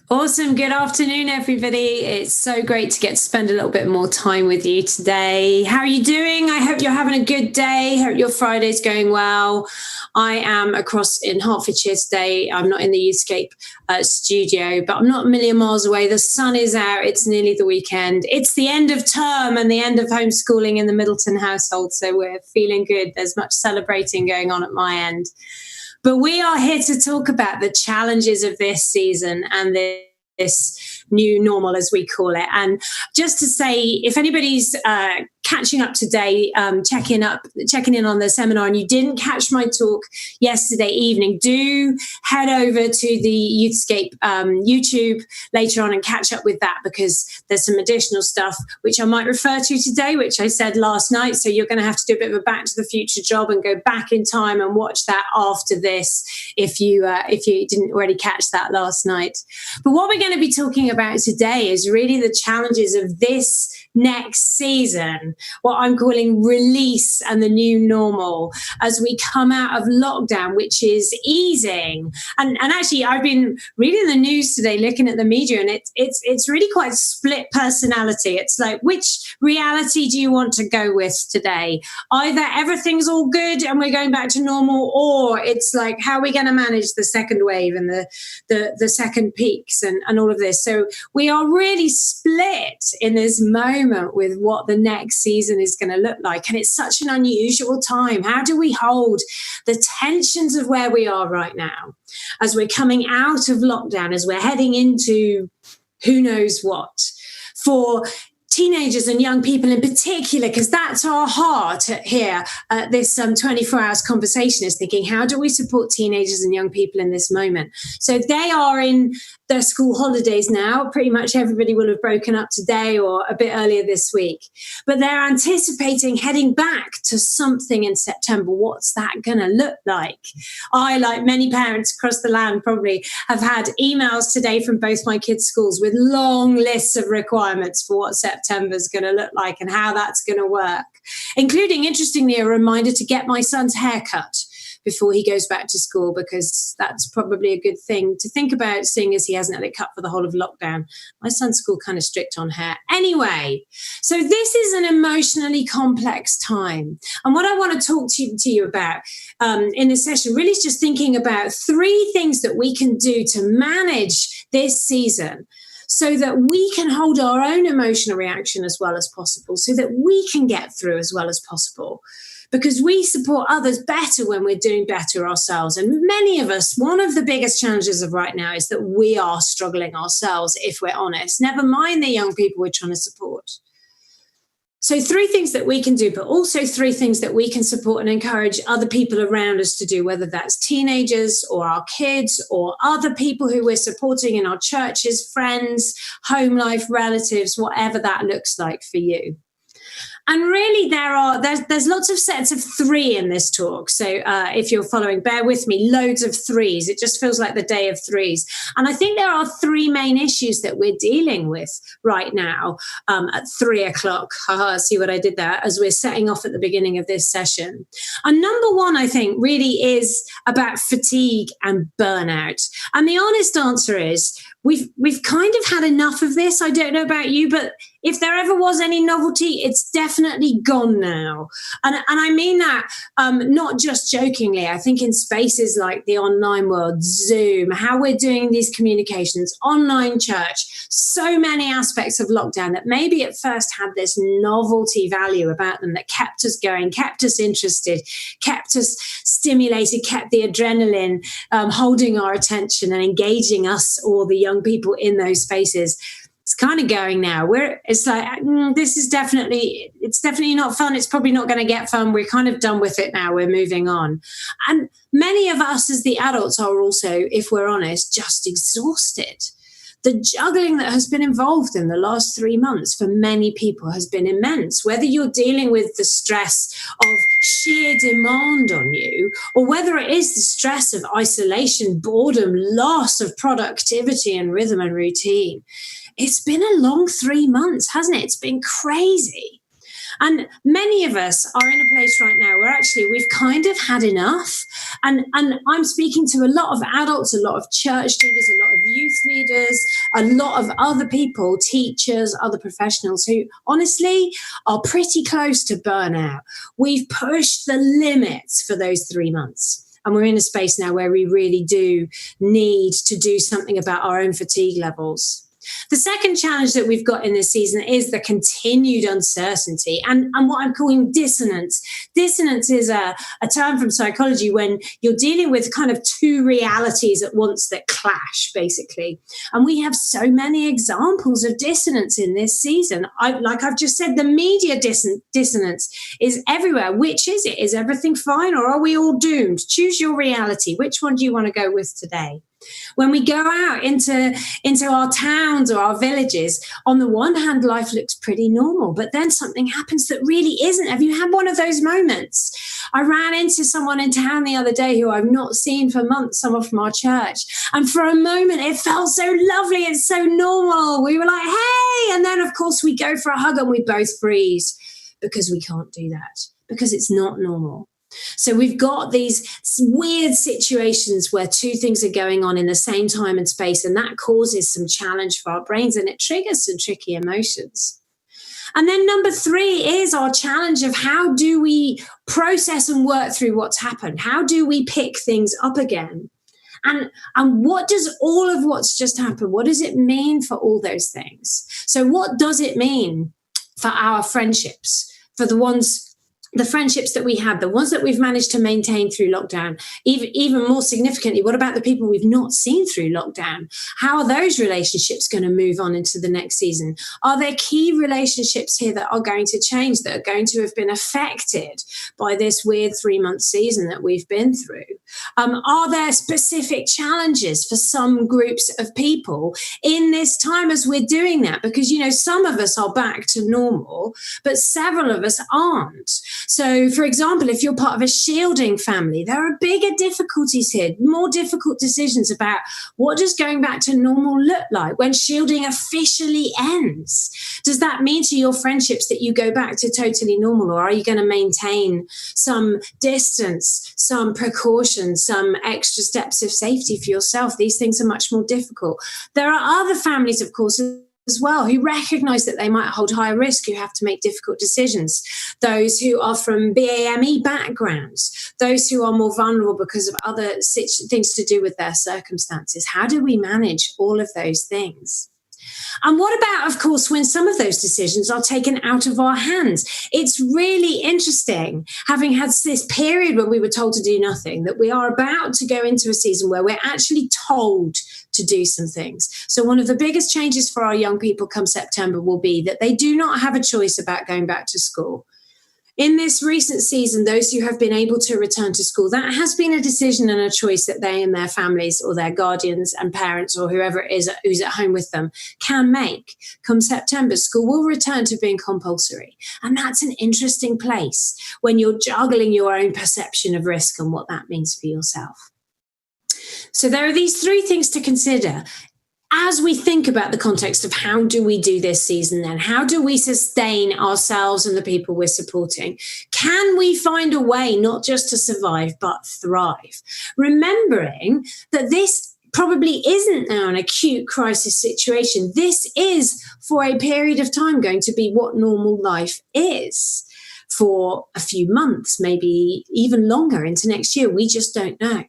Awesome. Good afternoon, everybody. It's so great to get to spend a little bit more time with you today. How are you doing? I hope you're having a good day. Hope your Friday's going well. I am across in Hertfordshire today. I'm not in the Youthscape studio, but I'm not a million miles away. The sun is out. It's nearly the weekend. It's the end of term and the end of homeschooling in the Middleton household. So we're feeling good. There's much celebrating going on at my end. But we are here to talk about the challenges of this season and this new normal, as we call it. And just to say, if anybody's catching up today, checking in on the seminar, and you didn't catch my talk yesterday evening, do head over to the Youthscape YouTube later on and catch up with that, because there's some additional stuff which I might refer to today, which I said last night. So you're going to have to do a bit of a Back to the Future job and go back in time and watch that after this if you didn't already catch that last night. But what we're going to be talking about today is really the challenges of this next season, what I'm calling release and the new normal, as we come out of lockdown, which is easing. And actually, I've been reading the news today, looking at the media, and it's really quite split personality. It's like, which reality do you want to go with today? Either everything's all good and we're going back to normal, or it's like, how are we going to manage the second wave and the second peaks and all of this? So we are really split in this moment with what the next season is going to look like. And it's such an unusual time. How do we hold the tensions of where we are right now as we're coming out of lockdown, as we're heading into who knows what? For teenagers and young people in particular, because that's our heart here at this 24 hours conversation, is thinking, how do we support teenagers and young people in this moment? So they are in their school holidays now. Pretty much everybody will have broken up today or a bit earlier this week. But they're anticipating heading back to something in September. What's that going to look like? I, like many parents across the land, probably have had emails today from both my kids' schools with long lists of requirements for what September is going to look like and how that's going to work, including, interestingly, a reminder to get my son's haircut before he goes back to school, because that's probably a good thing to think about, seeing as he hasn't had it cut for the whole of lockdown. My son's school kind of strict on hair. Anyway, so this is an emotionally complex time. And what I want to talk to you about in this session really is just thinking about three things that we can do to manage this season, so that we can hold our own emotional reaction as well as possible, so that we can get through as well as possible. Because we support others better when we're doing better ourselves. And many of us, one of the biggest challenges of right now is that we are struggling ourselves, if we're honest, never mind the young people we're trying to support. So three things that we can do, but also three things that we can support and encourage other people around us to do, whether that's teenagers or our kids or other people who we're supporting in our churches, friends, home life, relatives, whatever that looks like for you. And really, there's lots of sets of three in this talk. So if you're following, bear with me, loads of threes. It just feels like the day of threes. And I think there are three main issues that we're dealing with right now at 3:00. See what I did there, as we're setting off at the beginning of this session. And number one, I think, really is about fatigue and burnout. And the honest answer is we've kind of had enough of this. I don't know about you, but if there ever was any novelty, it's definitely gone now. And I mean that not just jokingly. I think in spaces like the online world, Zoom, how we're doing these communications, online church, so many aspects of lockdown that maybe at first had this novelty value about them that kept us going, kept us interested, kept us stimulated, kept the adrenaline holding our attention and engaging us or the young people in those spaces. It's kind of going now. It's like, it's definitely not fun. It's probably not going to get fun. We're kind of done with it now. We're moving on. And many of us as the adults are also, if we're honest, just exhausted. The juggling that has been involved in the last 3 months for many people has been immense. Whether you're dealing with the stress of sheer demand on you, or whether it is the stress of isolation, boredom, loss of productivity and rhythm and routine, it's been a long 3 months, hasn't it? It's been crazy. And many of us are in a place right now where actually we've kind of had enough. And I'm speaking to a lot of adults, a lot of church leaders, a lot of youth leaders, a lot of other people, teachers, other professionals who honestly are pretty close to burnout. We've pushed the limits for those 3 months. And we're in a space now where we really do need to do something about our own fatigue levels. The second challenge that we've got in this season is the continued uncertainty and what I'm calling dissonance. Dissonance is a term from psychology when you're dealing with kind of two realities at once that clash, basically. And we have so many examples of dissonance in this season. Like I've just said, the media dissonance is everywhere. Which is it? Is everything fine or are we all doomed? Choose your reality. Which one do you want to go with today? When we go out into our towns or our villages, on the one hand, life looks pretty normal, but then something happens that really isn't. Have you had one of those moments? I ran into someone in town the other day who I've not seen for months, someone from our church. And for a moment, it felt so lovely. It's so normal. We were like, hey. And then, of course, we go for a hug and we both freeze because we can't do that, because it's not normal. So we've got these weird situations where two things are going on in the same time and space, and that causes some challenge for our brains and it triggers some tricky emotions. And then number 3 is our challenge of how do we process and work through what's happened? How do we pick things up again? And what does all of what's just happened, what does it mean for all those things? So what does it mean for our friendships, for the friendships that we have, the ones that we've managed to maintain through lockdown? Even more significantly, what about the people we've not seen through lockdown? How are those relationships going to move on into the next season? Are there key relationships here that are going to change, that are going to have been affected by this weird 3-month season that we've been through? Are there specific challenges for some groups of people in this time as we're doing that? Because, some of us are back to normal, but several of us aren't. So, for example, if you're part of a shielding family, there are bigger difficulties here, more difficult decisions about what does going back to normal look like when shielding officially ends. Does that mean to your friendships that you go back to totally normal, or are you going to maintain some distance, some precautions, some extra steps of safety for yourself? These things are much more difficult. There are other families, of course, as well, who recognize that they might hold higher risk, who have to make difficult decisions. Those who are from BAME backgrounds, those who are more vulnerable because of other things to do with their circumstances. How do we manage all of those things? And what about, of course, when some of those decisions are taken out of our hands? It's really interesting, having had this period where we were told to do nothing, that we are about to go into a season where we're actually told to do some things. So one of the biggest changes for our young people come September will be that they do not have a choice about going back to school. In this recent season, those who have been able to return to school, that has been a decision and a choice that they and their families or their guardians and parents or whoever it is who's at home with them can make. Come September, school will return to being compulsory. And that's an interesting place when you're juggling your own perception of risk and what that means for yourself. So there are these 3 things to consider as we think about the context of how do we do this season then? How do we sustain ourselves and the people we're supporting? Can we find a way not just to survive, but thrive? Remembering that this probably isn't now an acute crisis situation. This is, for a period of time, going to be what normal life is for a few months, maybe even longer into next year. We just don't know.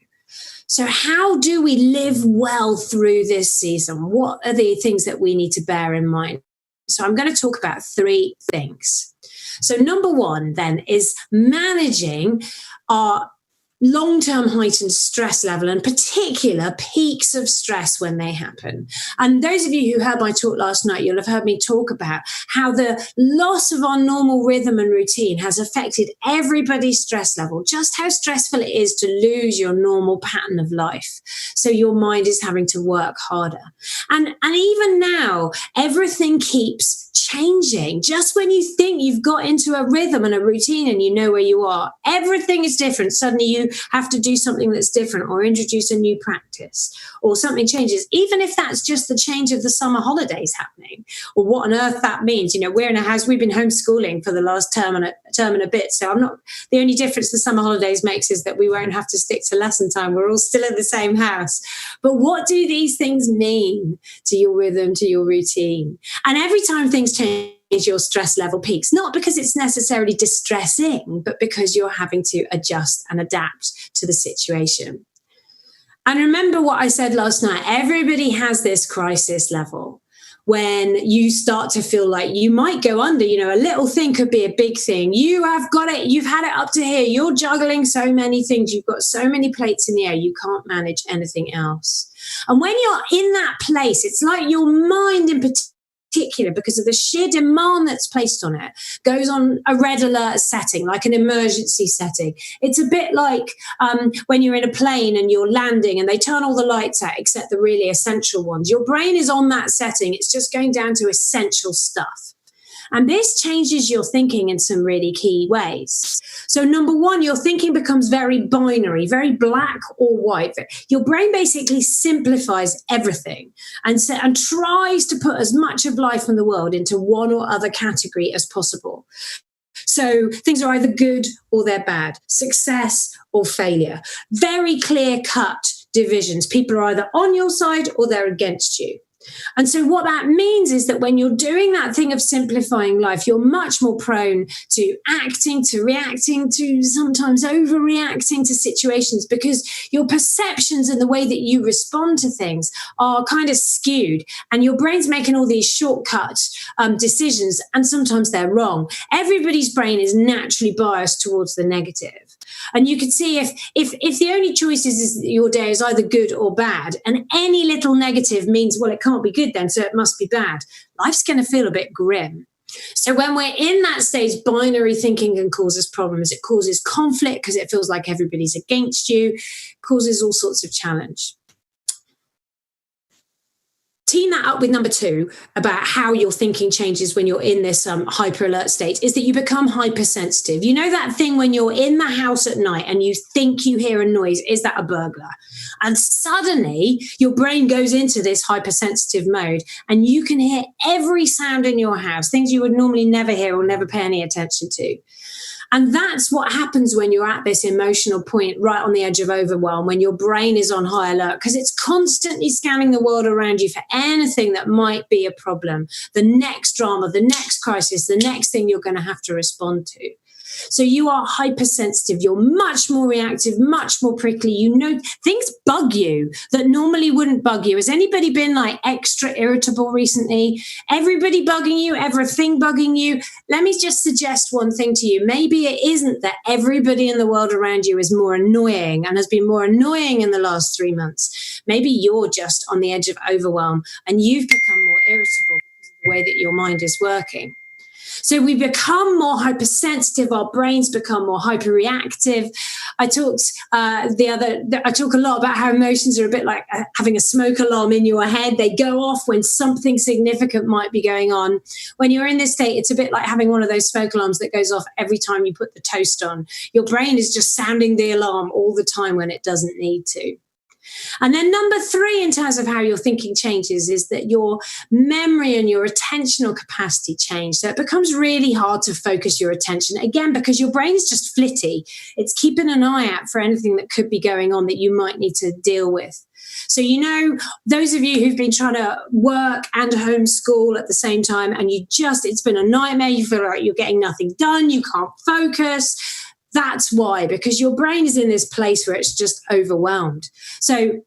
So how do we live well through this season? What are the things that we need to bear in mind? So I'm going to talk about 3 things. So number 1 then is managing our long-term heightened stress level, and particular peaks of stress when they happen. And those of you who heard my talk last night, you'll have heard me talk about how the loss of our normal rhythm and routine has affected everybody's stress level, just how stressful it is to lose your normal pattern of life. So your mind is having to work harder. And even now, everything keeps changing. Just when you think you've got into a rhythm and a routine and you know where you are, everything is different. Suddenly you have to do something that's different or introduce a new practice or something changes, even if that's just the change of the summer holidays happening or what on earth that means. We're in a house, we've been homeschooling for the last term and a bit. So the only difference the summer holidays makes is that we won't have to stick to lesson time. We're all still in the same house. But what do these things mean to your rhythm, to your routine? And every time things change, your stress level peaks, not because it's necessarily distressing, but because you're having to adjust and adapt to the situation. And remember what I said last night, everybody has this crisis level when you start to feel like you might go under. A little thing could be a big thing. You have got it. You've had it up to here. You're juggling so many things. You've got so many plates in the air. You can't manage anything else. And when you're in that place, it's like your mind in particular, because of the sheer demand that's placed on it, goes on a red alert setting, like an emergency setting. It's a bit like when you're in a plane and you're landing and they turn all the lights out except the really essential ones. Your brain is on that setting. It's just going down to essential stuff. And this changes your thinking in some really key ways. So number one, your thinking becomes very binary, very black or white. Your brain basically simplifies everything and tries to put as much of life in the world into one or other category as possible. So things are either good or they're bad, success or failure. Very clear-cut divisions. People are either on your side or they're against you. And so what that means is that when you're doing that thing of simplifying life, you're much more prone to acting, to reacting, to sometimes overreacting to situations, because your perceptions and the way that you respond to things are kind of skewed, and your brain's making all these shortcut decisions, and sometimes they're wrong. Everybody's brain is naturally biased towards the negative. And you can see if the only choice is your day is either good or bad, and any little negative means, well, it can't be good then, so it must be bad, life's going to feel a bit grim. So when we're in that stage, binary thinking can cause us problems. It causes conflict because it feels like everybody's against you, causes all sorts of challenge. Team that up with number two about how your thinking changes when you're in this hyper alert state is that you become hypersensitive. You know that thing when you're in the house at night and you think you hear a noise, is that a burglar? And suddenly your brain goes into this hypersensitive mode and you can hear every sound in your house, things you would normally never hear or never pay any attention to. And that's what happens when you're at this emotional point right on the edge of overwhelm, when your brain is on high alert, because it's constantly scanning the world around you for anything that might be a problem, the next drama, the next crisis, the next thing you're going to have to respond to. So you are hypersensitive. You're much more reactive, much more prickly. You know, things bug you that normally wouldn't bug you. Has anybody been like extra irritable recently? Everybody bugging you, everything bugging you? Let me just suggest one thing to you. Maybe it isn't that everybody in the world around you is more annoying and has been more annoying in the last 3 months. Maybe you're just on the edge of overwhelm and you've become more irritable because of the way that your mind is working. So we become more hypersensitive. Our brains become more hyperreactive. I talk a lot about how emotions are a bit like having a smoke alarm in your head. They go off when something significant might be going on. When you're in this state, it's a bit like having one of those smoke alarms that goes off every time you put the toast on. Your brain is just sounding the alarm all the time when it doesn't need to. And then number three, in terms of how your thinking changes, is that your memory and your attentional capacity change. So it becomes really hard to focus your attention, again, because your brain is just flitty. It's keeping an eye out for anything that could be going on that you might need to deal with. So, you know, those of you who've been trying to work and homeschool at the same time, and it's been a nightmare, you feel like you're getting nothing done, you can't focus. That's why, because your brain is in this place where it's just overwhelmed. So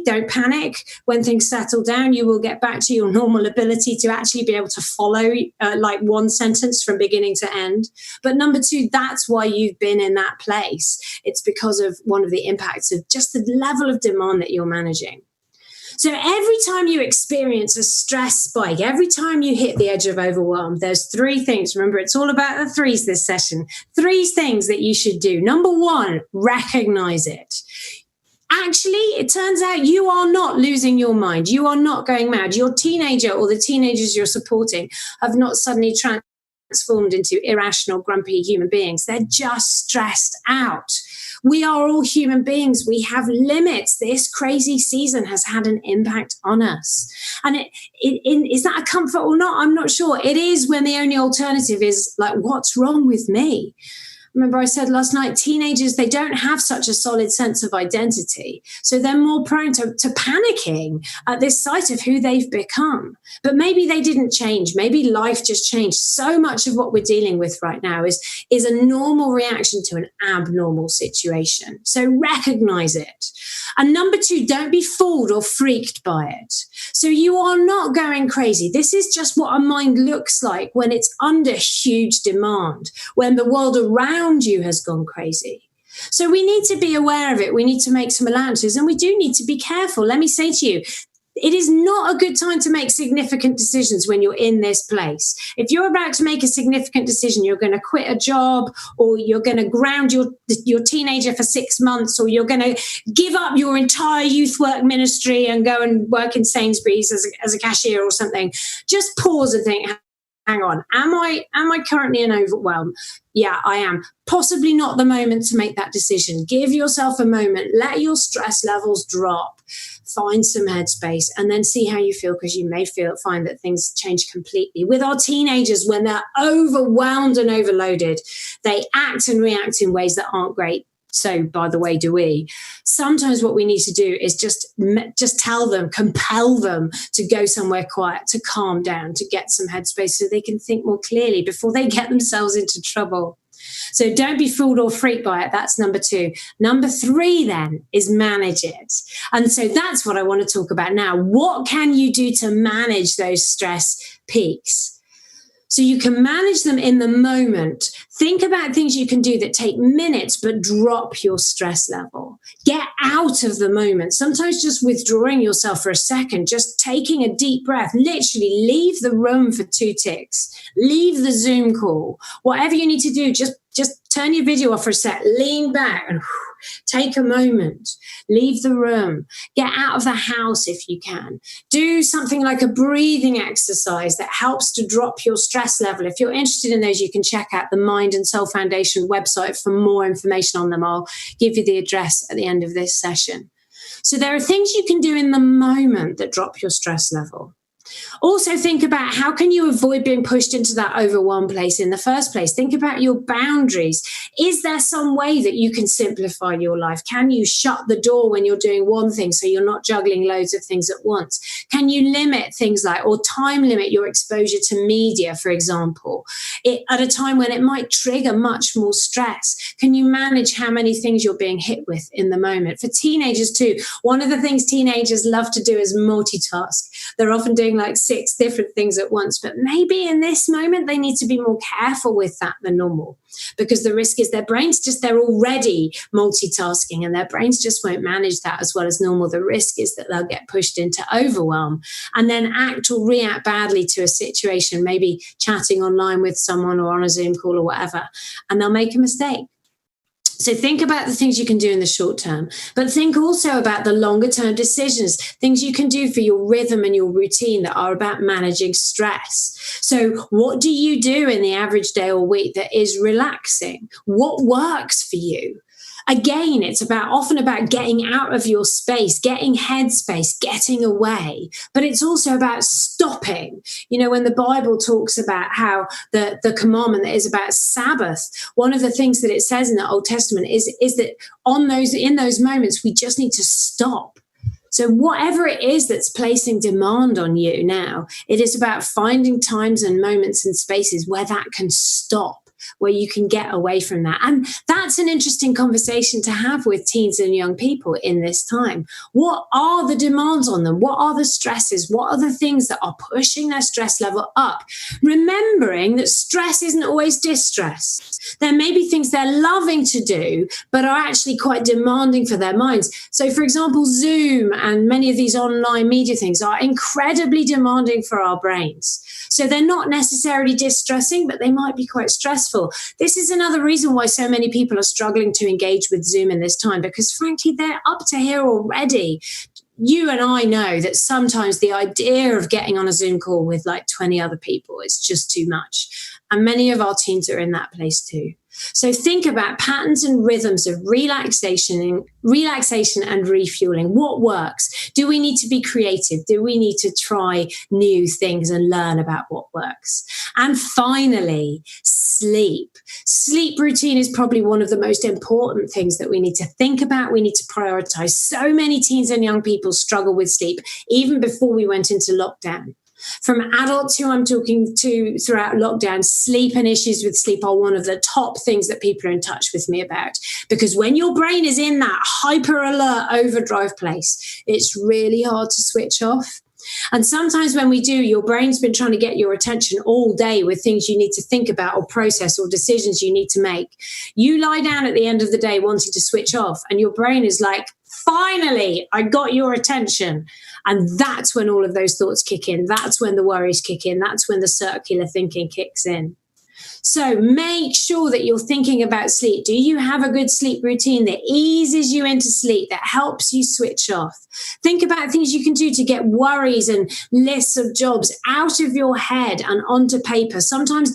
don't panic. When things settle down, you will get back to your normal ability to actually be able to follow like one sentence from beginning to end. But number two, that's why you've been in that place. It's because of one of the impacts of just the level of demand that you're managing. So every time you experience a stress spike, every time you hit the edge of overwhelm, there's three things. Remember, it's all about the threes this session. 3 things that you should do. Number one, recognize it. Actually, it turns out you are not losing your mind. You are not going mad. Your teenager or the teenagers you're supporting have not suddenly transformed into irrational, grumpy human beings. They're just stressed out. We are all human beings. We have limits. This crazy season has had an impact on us. And is that a comfort or not? I'm not sure. It is when the only alternative is like, what's wrong with me? Remember I said last night, teenagers, they don't have such a solid sense of identity. So they're more prone to panicking at this sight of who they've become. But maybe they didn't change. Maybe life just changed. So much of what we're dealing with right now is a normal reaction to an abnormal situation. So recognize it. And number 2, don't be fooled or freaked by it. So you are not going crazy. This is just what a mind looks like when it's under huge demand, when the world around you has gone crazy. So we need to be aware of it. We need to make some allowances, and we do need to be careful. Let me say to you, it is not a good time to make significant decisions when you're in this place. If you're about to make a significant decision, you're going to quit a job, or you're going to ground your teenager for 6 months, or you're going to give up your entire youth work ministry and go and work in Sainsbury's as a cashier or something, just pause and think, hang on, am I currently in overwhelm? Yeah, I am. Possibly not the moment to make that decision. Give yourself a moment. Let your stress levels drop. Find some headspace and then see how you feel, because you may find that things change completely. With our teenagers, when they're overwhelmed and overloaded, they act and react in ways that aren't great. So, by the way, do we. Sometimes what we need to do is just tell them, compel them to go somewhere quiet, to calm down, to get some headspace so they can think more clearly before they get themselves into trouble. So don't be fooled or freaked by it. That's number 2. Number 3 then is manage it. And so that's what I want to talk about now. What can you do to manage those stress peaks? So you can manage them in the moment. Think about things you can do that take minutes but drop your stress level. Get out of the moment. Sometimes just withdrawing yourself for a second, just taking a deep breath, literally leave the room for 2 ticks, leave the Zoom call, whatever you need to do, just turn your video off for a sec, lean back and take a moment, leave the room, get out of the house if you can. Do something like a breathing exercise that helps to drop your stress level. If you're interested in those, you can check out the Mind and Soul Foundation website for more information on them. I'll give you the address at the end of this session. So there are things you can do in the moment that drop your stress level. Also think about how can you avoid being pushed into that overwhelmed place in the first place. Think about your boundaries. Is there some way that you can simplify your life? Can you shut the door when you're doing one thing so you're not juggling loads of things at once? Can you limit things like, or time limit your exposure to media, for example, at a time when it might trigger much more stress? Can you manage how many things you're being hit with in the moment? For teenagers too, one of the things teenagers love to do is multitask. They're often doing like 6 different things at once, but maybe in this moment they need to be more careful with that than normal, because the risk is they're already multitasking and their brains just won't manage that as well as normal. The risk is that they'll get pushed into overwhelm and then act or react badly to a situation, maybe chatting online with someone or on a Zoom call or whatever, and they'll make a mistake. So think about the things you can do in the short term, but think also about the longer term decisions, things you can do for your rhythm and your routine that are about managing stress. So what do you do in the average day or week that is relaxing? What works for you? Again, it's often about getting out of your space, getting headspace, getting away. But it's also about stopping. You know, when the Bible talks about how the commandment that is about Sabbath, one of the things that it says in the Old Testament is that in those moments, we just need to stop. So whatever it is that's placing demand on you now, it is about finding times and moments and spaces where that can stop, where you can get away from that. And that's an interesting conversation to have with teens and young people in this time. What are the demands on them? What are the stresses? What are the things that are pushing their stress level up? Remembering that stress isn't always distress. There may be things they're loving to do, but are actually quite demanding for their minds. So, for example, Zoom and many of these online media things are incredibly demanding for our brains. So they're not necessarily distressing, but they might be quite stressful. stressful. This is another reason why so many people are struggling to engage with Zoom in this time, because frankly, they're up to here already. You and I know that sometimes the idea of getting on a Zoom call with like 20 other people is just too much. And many of our teens are in that place too. So think about patterns and rhythms of relaxation and refueling. What works? Do we need to be creative? Do we need to try new things and learn about what works? And finally, sleep. Sleep routine is probably one of the most important things that we need to think about. We need to prioritize. So many teens and young people struggle with sleep even before we went into lockdown. From adults who I'm talking to throughout lockdown, sleep and issues with sleep are one of the top things that people are in touch with me about. Because when your brain is in that hyper alert overdrive place, it's really hard to switch off. And sometimes when we do, your brain's been trying to get your attention all day with things you need to think about or process or decisions you need to make. You lie down at the end of the day wanting to switch off, and your brain is like, finally, I got your attention. And that's when all of those thoughts kick in. That's when the worries kick in. That's when the circular thinking kicks in. So make sure that you're thinking about sleep. Do you have a good sleep routine that eases you into sleep, that helps you switch off? Think about things you can do to get worries and lists of jobs out of your head and onto paper. Sometimes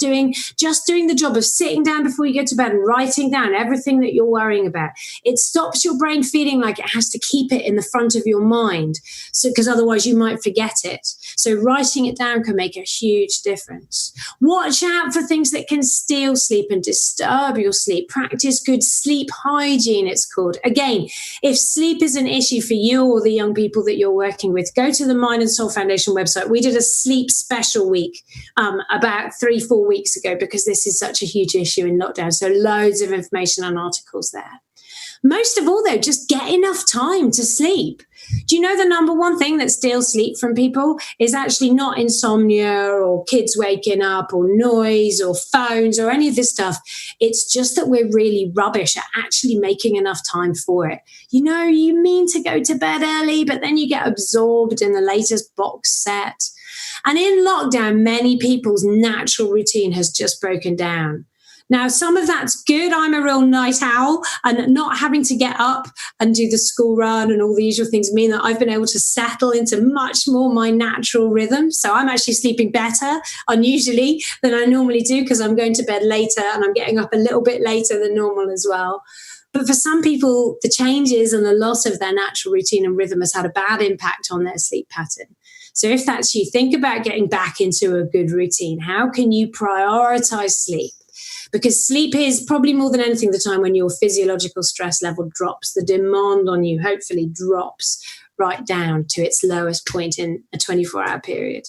just doing the job of sitting down before you go to bed and writing down everything that you're worrying about. It stops your brain feeling like it has to keep it in the front of your mind, because otherwise you might forget it. So writing it down can make a huge difference. Watch out for things that can steal sleep and disturb your sleep. Practice good sleep hygiene, it's called. Again, if sleep is an issue for you or the young people that you're working with, go to the Mind and Soul Foundation website. We did a sleep special week about 3-4 weeks ago, because this is such a huge issue in lockdown. So loads of information and articles there. Most of all, though, just get enough time to sleep. Do you know the number one thing that steals sleep from people is actually not insomnia or kids waking up or noise or phones or any of this stuff? It's just that we're really rubbish at actually making enough time for it. You know, you mean to go to bed early, but then you get absorbed in the latest box set. And in lockdown, many people's natural routine has just broken down. Now, some of that's good. I'm a real night owl, and not having to get up and do the school run and all the usual things mean that I've been able to settle into much more my natural rhythm. So I'm actually sleeping better, unusually, than I normally do, because I'm going to bed later and I'm getting up a little bit later than normal as well. But for some people, the changes and the loss of their natural routine and rhythm has had a bad impact on their sleep pattern. So if that's you, think about getting back into a good routine. How can you prioritize sleep? Because sleep is probably more than anything the time when your physiological stress level drops. The demand on you hopefully drops right down to its lowest point in a 24-hour period.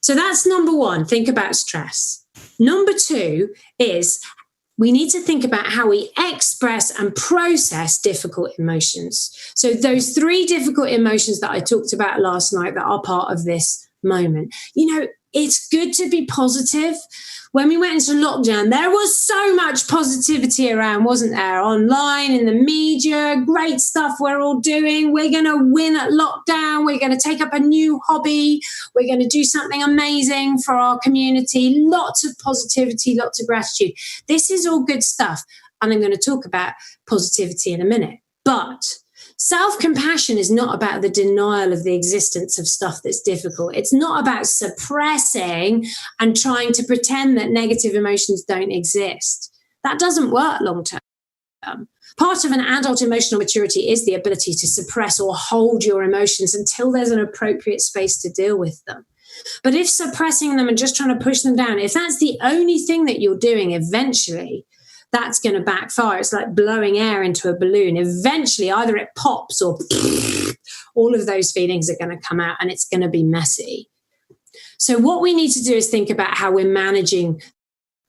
So that's number one, think about stress. Number two is we need to think about how we express and process difficult emotions. So those 3 difficult emotions that I talked about last night that are part of this moment. You know, it's good to be positive. When we went into lockdown, there was so much positivity around, wasn't there? Online, in the media, great stuff we're all doing. We're going to win at lockdown. We're going to take up a new hobby. We're going to do something amazing for our community. Lots of positivity, lots of gratitude. This is all good stuff. And I'm going to talk about positivity in a minute. But self-compassion is not about the denial of the existence of stuff that's difficult. It's not about suppressing and trying to pretend that negative emotions don't exist. That doesn't work long term. Part of an adult emotional maturity is the ability to suppress or hold your emotions until there's an appropriate space to deal with them. But if suppressing them and just trying to push them down, if that's the only thing that you're doing, eventually that's going to backfire. It's like blowing air into a balloon. Eventually, either it pops or all of those feelings are going to come out and it's going to be messy. So what we need to do is think about how we're managing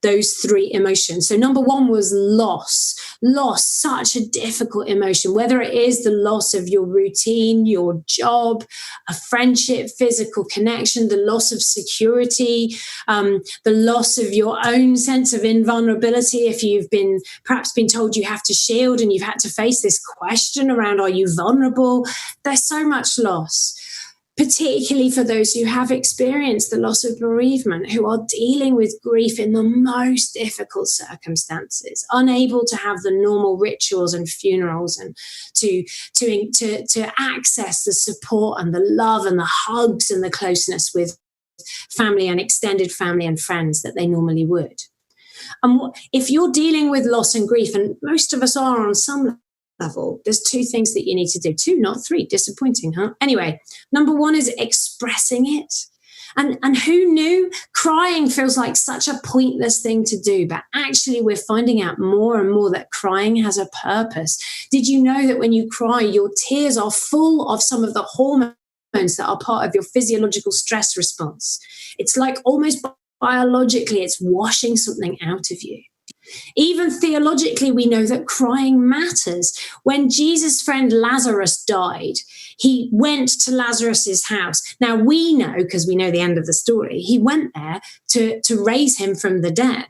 those 3 emotions. So number 1 was loss. Loss, such a difficult emotion, whether it is the loss of your routine, your job, a friendship, physical connection, the loss of security, the loss of your own sense of invulnerability. If you've perhaps been told you have to shield and you've had to face this question around, are you vulnerable? There's so much loss. particularly for those who have experienced the loss of bereavement, who are dealing with grief in the most difficult circumstances, unable to have the normal rituals and funerals, and to access the support and the love and the hugs and the closeness with family and extended family and friends that they normally would. And if you're dealing with loss and grief, and most of us are on some level, there's two things that you need to do. Two, not three. Disappointing, huh? Anyway, number one is expressing it. And who knew? Crying feels like such a pointless thing to do, but actually we're finding out more and more that crying has a purpose. Did you know that when you cry, your tears are full of some of the hormones that are part of your physiological stress response? It's like almost biologically, it's washing something out of you. Even theologically, we know that crying matters. When Jesus' friend Lazarus died, he went to Lazarus's house. Now we know, because we know the end of the story, he went there to raise him from the dead.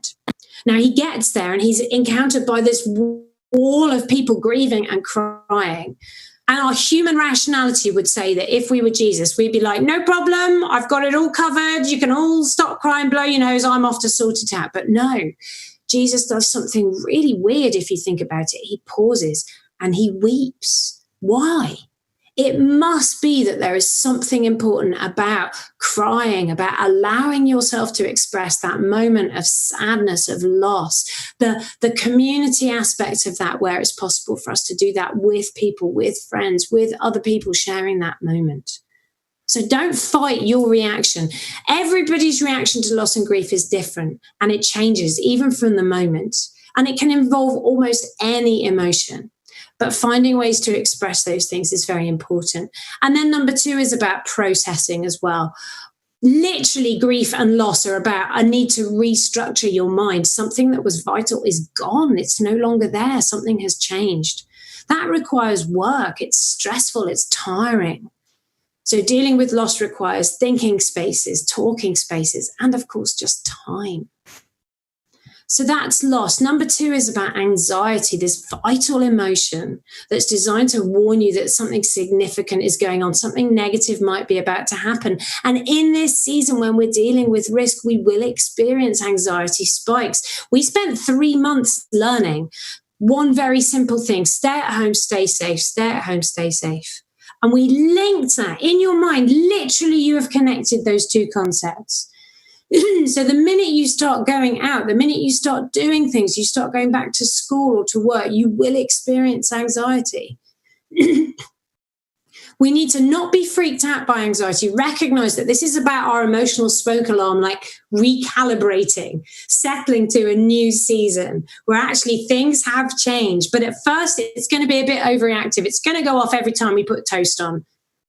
Now he gets there and he's encountered by this wall of people grieving and crying. And our human rationality would say that if we were Jesus, we'd be like, no problem, I've got it all covered. You can all stop crying, blow your nose, I'm off to sort it out. But no, Jesus does something really weird if you think about it. He pauses and he weeps. Why? It must be that there is something important about crying, about allowing yourself to express that moment of sadness, of loss, the community aspect of that, where it's possible for us to do that with people, with friends, with other people sharing that moment. So don't fight your reaction. Everybody's reaction to loss and grief is different, and it changes even from the moment. And it can involve almost any emotion. But finding ways to express those things is very important. And then number two is about processing as well. Literally, grief and loss are about a need to restructure your mind. Something that was vital is gone. It's no longer there. Something has changed. That requires work. It's stressful. It's tiring. So dealing with loss requires thinking spaces, talking spaces, and of course, just time. So that's loss. Number two is about anxiety, this vital emotion that's designed to warn you that something significant is going on, something negative might be about to happen. And in this season, when we're dealing with risk, we will experience anxiety spikes. We spent 3 months learning one very simple thing: stay at home, stay safe, stay at home, stay safe. And we linked that in your mind. Literally, you have connected those two concepts. So the minute you start going out, the minute you start doing things, you start going back to school or to work, you will experience anxiety. We need to not be freaked out by anxiety. Recognize that this is about our emotional smoke alarm, like recalibrating, settling to a new season where actually things have changed. But at first, it's going to be a bit overreactive. It's going to go off every time we put toast on,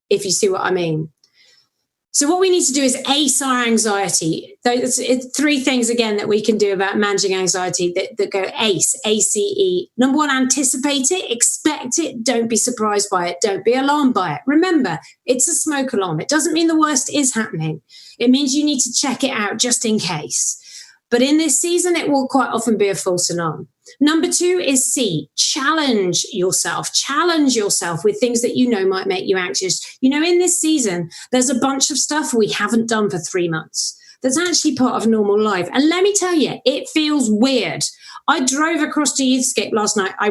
if you see what I mean. So what we need to do is ace our anxiety. It's 3 things, again, that we can do about managing anxiety that go ACE, A-C-E. Number 1, anticipate it, expect it, don't be surprised by it, don't be alarmed by it. Remember, it's a smoke alarm. It doesn't mean the worst is happening. It means you need to check it out just in case. But in this season, it will quite often be a false alarm. Number 2 is C, challenge yourself. Challenge yourself with things that you know might make you anxious. You know, in this season, there's a bunch of stuff we haven't done for 3 months. That's actually part of normal life. And let me tell you, it feels weird. I drove across to Youthscape last night. I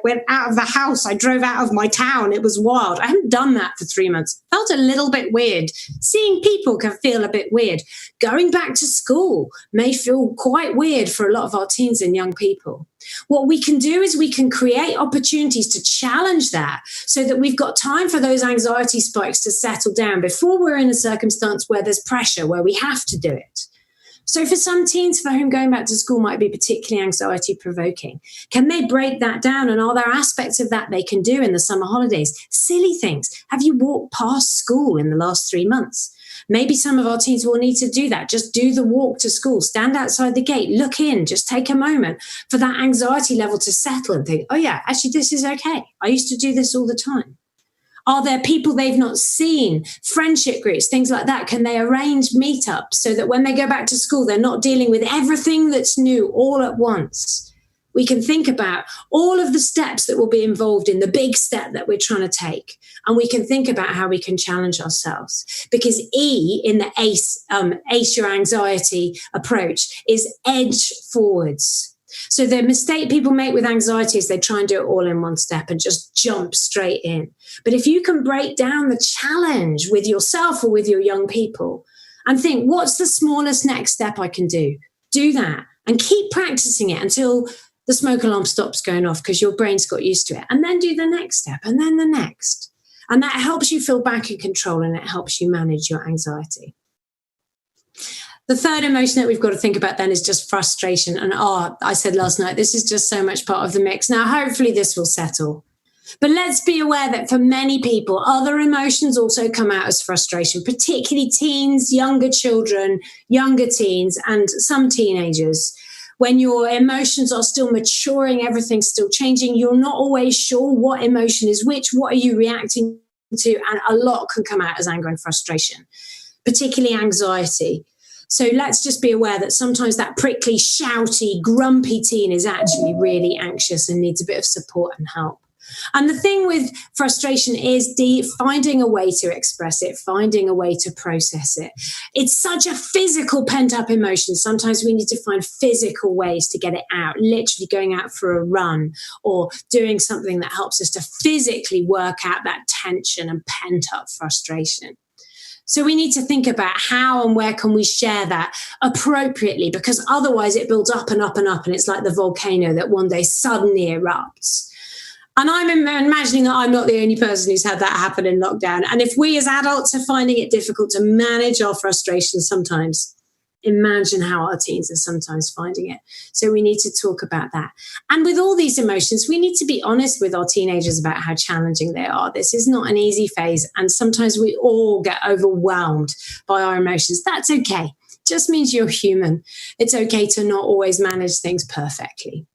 went out of the house. I drove out of my town. It was wild. I haven't done that for 3 months. Felt a little bit weird. Seeing people can feel a bit weird. Going back to school may feel quite weird for a lot of our teens and young people. What we can do is we can create opportunities to challenge that so that we've got time for those anxiety spikes to settle down before we're in a circumstance where there's pressure, where we have to do it. So for some teens for whom going back to school might be particularly anxiety provoking, can they break that down? And are there aspects of that they can do in the summer holidays? Silly things. Have you walked past school in the last 3 months? Maybe some of our teens will need to do that. Just do the walk to school, stand outside the gate, look in, just take a moment for that anxiety level to settle and think, oh yeah, actually this is okay. I used to do this all the time. Are there people they've not seen, friendship groups, things like that? Can they arrange meetups so that when they go back to school, they're not dealing with everything that's new all at once? We can think about all of the steps that will be involved in the big step that we're trying to take. And we can think about how we can challenge ourselves. Because E in the ACE your anxiety approach is edge forwards. So the mistake people make with anxiety is they try and do it all in one step and just jump straight in. But if you can break down the challenge with yourself or with your young people and think, what's the smallest next step I can do? Do that and keep practicing it until the smoke alarm stops going off because your brain's got used to it. And then do the next step and then the next. And that helps you feel back in control and it helps you manage your anxiety. The third emotion that we've got to think about then is just frustration. And I said last night, this is just so much part of the mix. Now, hopefully this will settle. But let's be aware that for many people, other emotions also come out as frustration, particularly teens, younger children, younger teens, and some teenagers. When your emotions are still maturing, everything's still changing, you're not always sure what emotion is which, what are you reacting to, and a lot can come out as anger and frustration, particularly anxiety. So let's just be aware that sometimes that prickly, shouty, grumpy teen is actually really anxious and needs a bit of support and help. And the thing with frustration is finding a way to express it, finding a way to process it. It's such a physical pent-up emotion. Sometimes we need to find physical ways to get it out, literally going out for a run or doing something that helps us to physically work out that tension and pent-up frustration. So we need to think about how and where can we share that appropriately, because otherwise it builds up and up and up, and it's like the volcano that one day suddenly erupts. And I'm imagining that I'm not the only person who's had that happen in lockdown. And if we as adults are finding it difficult to manage our frustrations sometimes, imagine how our teens are sometimes finding it. So we need to talk about that. And with all these emotions, we need to be honest with our teenagers about how challenging they are. This is not an easy phase. And sometimes we all get overwhelmed by our emotions. That's okay. It just means you're human. It's okay to not always manage things perfectly.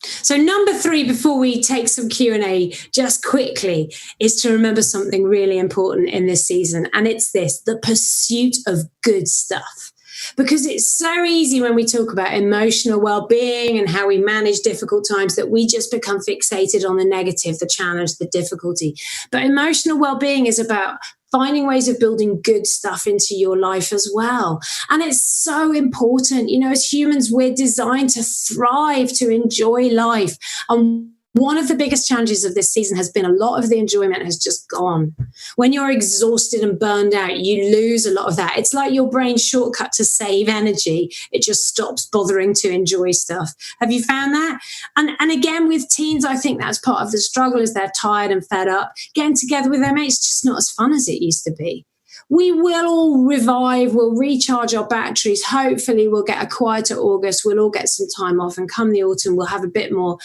So number 3, before we take some Q&A just quickly, is to remember something really important in this season. And it's this, the pursuit of good stuff. Because it's so easy when we talk about emotional well-being and how we manage difficult times that we just become fixated on the negative, the challenge, the difficulty. But emotional well-being is about finding ways of building good stuff into your life as well. And it's so important. You know, as humans, we're designed to thrive, to enjoy life. And one of the biggest challenges of this season has been a lot of the enjoyment has just gone. When you're exhausted and burned out, you lose a lot of that. It's like your brain's shortcut to save energy. It just stops bothering to enjoy stuff. Have you found that? And again, with teens, I think that's part of the struggle is they're tired and fed up. Getting together with their mates is just not as fun as it used to be. We will all revive, we'll recharge our batteries. Hopefully we'll get a quieter August, we'll all get some time off, and come the autumn, we'll have a bit more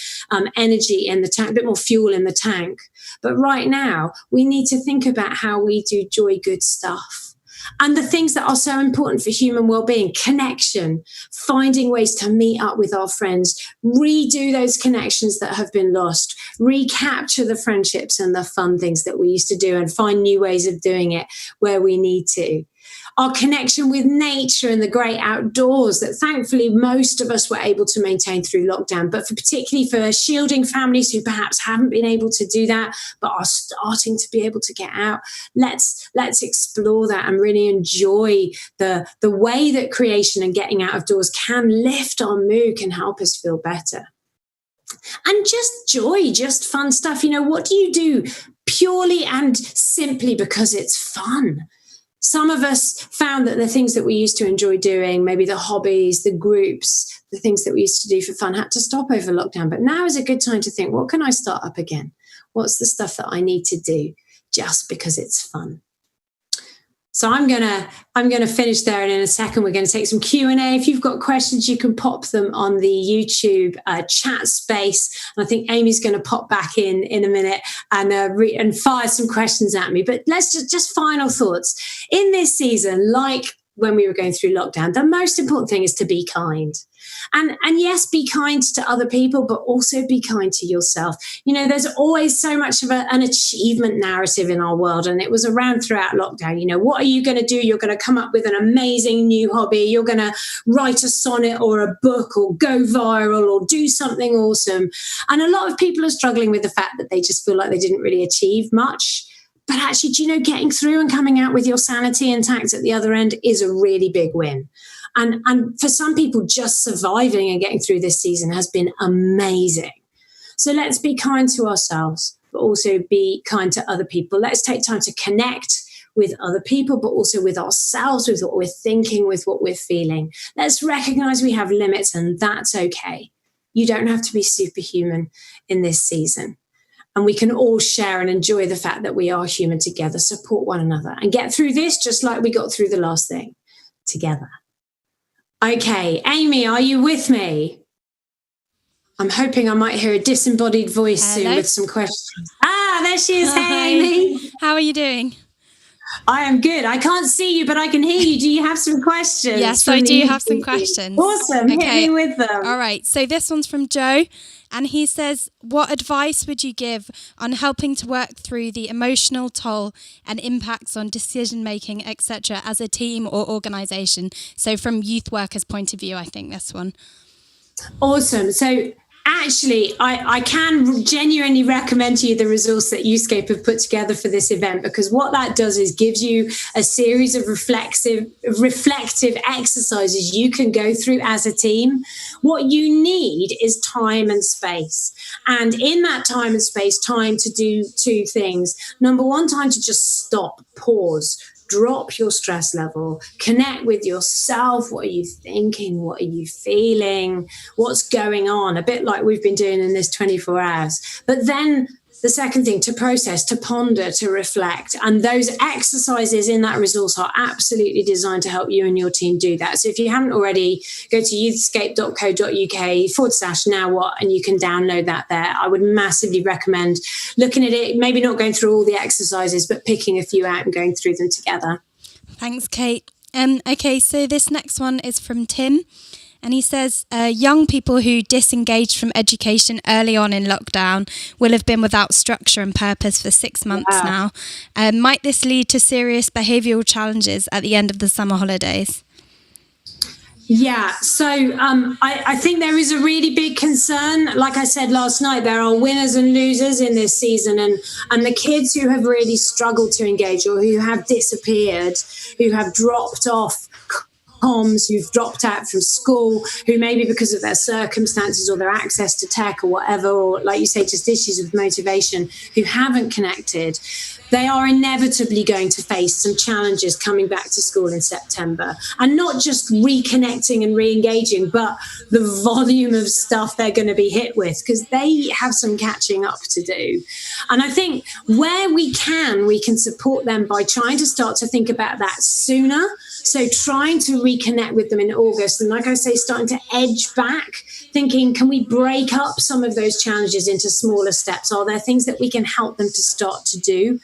energy in the tank, a bit more fuel in the tank. But right now, we need to think about how we do enjoy good stuff. And the things that are so important for human well-being, connection, finding ways to meet up with our friends, redo those connections that have been lost, recapture the friendships and the fun things that we used to do and find new ways of doing it where we need to. Our connection with nature and the great outdoors that thankfully most of us were able to maintain through lockdown, but particularly for shielding families who perhaps haven't been able to do that, but are starting to be able to get out. Let's explore that and really enjoy the way that creation and getting out of doors can lift our mood, can help us feel better. And just joy, just fun stuff. You know, what do you do purely and simply because it's fun? Some of us found that the things that we used to enjoy doing, maybe the hobbies, the groups, the things that we used to do for fun had to stop over lockdown. But now is a good time to think, what can I start up again? What's the stuff that I need to do just because it's fun? So I'm gonna finish there, and in a second we're going to take some Q&A. If you've got questions, you can pop them on the YouTube chat space. And I think Amy's going to pop back in a minute and fire some questions at me. But let's just final thoughts in this season. Like when we were going through lockdown, the most important thing is to be kind. And yes, be kind to other people, but also be kind to yourself. There's always so much of an achievement narrative in our world, and it was around throughout lockdown. What are you going to do? You're going to come up with an amazing new hobby. You're going to write a sonnet or a book or go viral or do something awesome. And a lot of people are struggling with the fact that they just feel like they didn't really achieve much. But actually, getting through and coming out with your sanity intact at the other end is a really big win. And for some people, just surviving and getting through this season has been amazing. So let's be kind to ourselves, but also be kind to other people. Let's take time to connect with other people, but also with ourselves, with what we're thinking, with what we're feeling. Let's recognize we have limits, and that's okay. You don't have to be superhuman in this season. And we can all share and enjoy the fact that we are human together, support one another, and get through this just like we got through the last thing together. Okay, Amy, are you with me? I'm hoping I might hear a disembodied voice soon with some questions. There she is. Hey, Amy. How are you doing? I am good. I can't see you, but I can hear you. Do you have some questions? Yes, I do have some questions. Awesome. Okay. Hit me with them. All right. So this one's from Joe, and he says, what advice would you give on helping to work through the emotional toll and impacts on decision-making, etc., as a team or organisation? So from youth workers' point of view, I think this one. Awesome. So actually, I can genuinely recommend to you the resource that Youthscape have put together for this event, because what that does is gives you a series of reflective exercises you can go through as a team. What you need is time and space. And in that time and space, time to do two things. Number one, time to just stop, pause, drop your stress level, connect with yourself. What are you thinking? What are you feeling? What's going on? A bit like we've been doing in this 24 hours. But then the second thing, to process, to ponder, to reflect. And those exercises in that resource are absolutely designed to help you and your team do that. So if you haven't already, go to youthscape.co.uk/now what, and you can download that there. I would massively recommend looking at it, maybe not going through all the exercises, but picking a few out and going through them together. Thanks, Kate. Okay, so this next one is from Tim. And he says, young people who disengaged from education early on in lockdown will have been without structure and purpose for 6 months now. Might this lead to serious behavioural challenges at the end of the summer holidays? Yeah, so I think there is a really big concern. Like I said last night, there are winners and losers in this season, and the kids who have really struggled to engage or who have disappeared, who have dropped off comms, who've dropped out from school, who maybe because of their circumstances or their access to tech or whatever, or like you say, just issues with motivation, who haven't connected, they are inevitably going to face some challenges coming back to school in September. And not just reconnecting and re-engaging, but the volume of stuff they're going to be hit with, because they have some catching up to do. And I think where we can support them by trying to start to think about that sooner. So trying to reconnect with them in August. And like I say, starting to edge back, thinking, can we break up some of those challenges into smaller steps? Are there things that we can help them to start to do?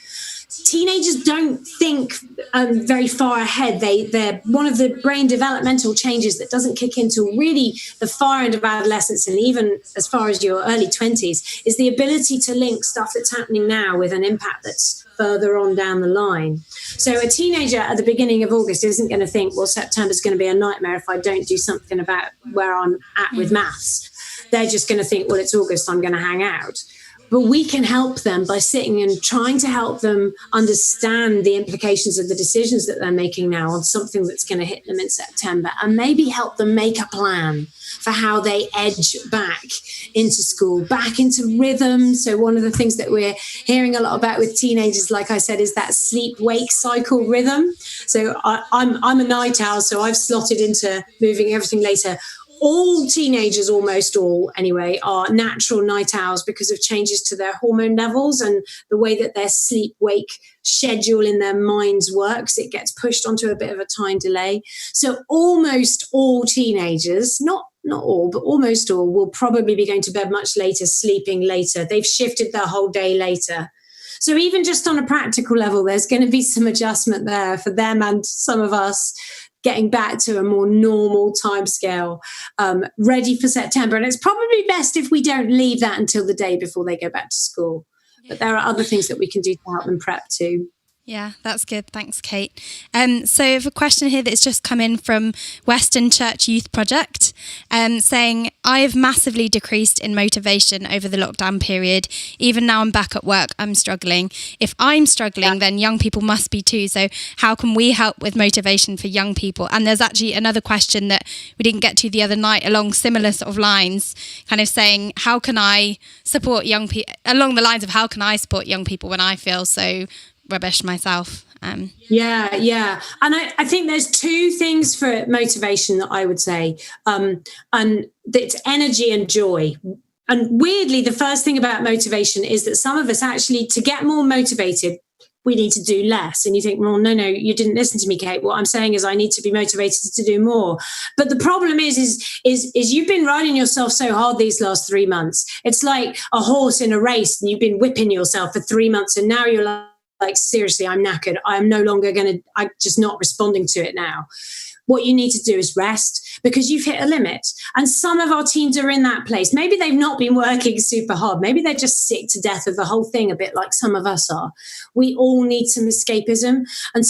Teenagers don't think very far ahead. They're one of the brain developmental changes that doesn't kick into really the far end of adolescence, and even as far as your early 20s, is the ability to link stuff that's happening now with an impact that's further on down the line. So a teenager at the beginning of August isn't going to think, well, September's going to be a nightmare if I don't do something about where I'm at with maths. They're just going to think, well, it's August, I'm going to hang out. But we can help them by sitting and trying to help them understand the implications of the decisions that they're making now on something that's going to hit them in September, and maybe help them make a plan for how they edge back into school, back into rhythm. So one of the things that we're hearing a lot about with teenagers, like I said, is that sleep-wake cycle rhythm. So I'm a night owl, so I've slotted into moving everything later. All teenagers, almost all anyway, are natural night owls because of changes to their hormone levels and the way that their sleep-wake schedule in their minds works. It gets pushed onto a bit of a time delay. So almost all teenagers, not all, but almost all, will probably be going to bed much later, sleeping later. They've shifted their whole day later. So even just on a practical level, there's going to be some adjustment there for them and some of us getting back to a more normal timescale, ready for September. And it's probably best if we don't leave that until the day before they go back to school. But there are other things that we can do to help them prep too. Yeah, that's good. Thanks, Kate. So I have a question here that's just come in from Western Church Youth Project, saying, I have massively decreased in motivation over the lockdown period. Even now I'm back at work, I'm struggling. If I'm struggling, then young people must be too. So how can we help with motivation for young people? And there's actually another question that we didn't get to the other night along similar sort of lines, kind of saying, how can I support young people, along the lines of how can I support young people when I feel so rubbish myself. Yeah. And I think there's two things for motivation that I would say. And it's energy and joy. And weirdly, the first thing about motivation is that some of us actually, to get more motivated, we need to do less. And you think, well, no, you didn't listen to me, Kate. What I'm saying is I need to be motivated to do more. But the problem is you've been riding yourself so hard these last 3 months. It's like a horse in a race and you've been whipping yourself for 3 months. And now you're like, seriously, I'm knackered. I'm no longer I'm just not responding to it now. What you need to do is rest because you've hit a limit. And some of our teens are in that place. Maybe they've not been working super hard. Maybe they're just sick to death of the whole thing, a bit like some of us are. We all need some escapism. And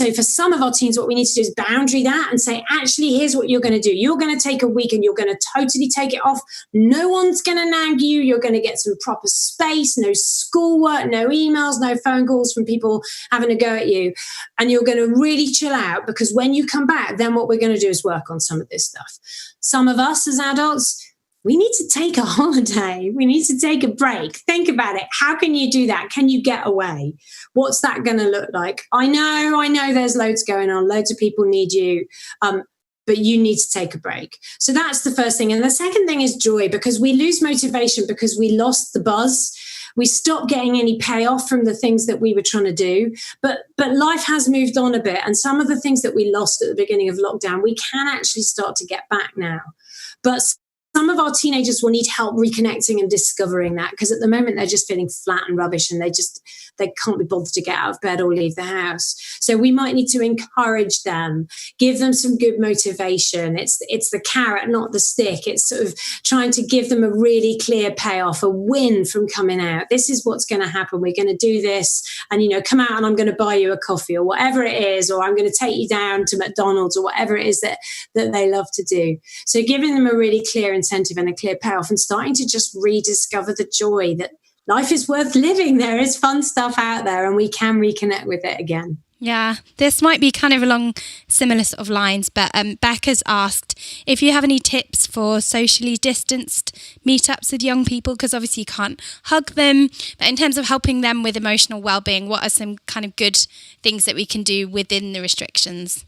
so for some of our teens, what we need to do is boundary that and say, actually, here's what you're going to do. You're going to take a week and you're going to totally take it off. No one's going to nag you. You're going to get some proper space, no schoolwork, no emails, no phone calls from people having a go at you. And you're going to really chill out because when you come back, then what we're going to do is work on some of this stuff. Some of us as adults, we need to take a holiday. We need to take a break. Think about it. How can you do that? Can you get away? What's that going to look like? I know there's loads going on. Loads of people need you. But you need to take a break. So that's the first thing. And the second thing is joy, because we lose motivation because we lost the buzz. We stopped getting any payoff from the things that we were trying to do. But life has moved on a bit. And some of the things that we lost at the beginning of lockdown, we can actually start to get back now. But some of our teenagers will need help reconnecting and discovering that, because at the moment they're just feeling flat and rubbish and they can't be bothered to get out of bed or leave the house. So we might need to encourage them, give them some good motivation. It's the carrot, not the stick. It's sort of trying to give them a really clear payoff, a win from coming out. This is what's going to happen. We're going to do this and, come out and I'm going to buy you a coffee or whatever it is, or I'm going to take you down to McDonald's or whatever it is that they love to do. So giving them a really clear incentive and a clear payoff and starting to just rediscover the joy that life is worth living. There is fun stuff out there and we can reconnect with it again. Yeah, this might be kind of along similar sort of lines, but Becca's asked if you have any tips for socially distanced meetups with young people, because obviously you can't hug them, but in terms of helping them with emotional well-being, what are some kind of good things that we can do within the restrictions?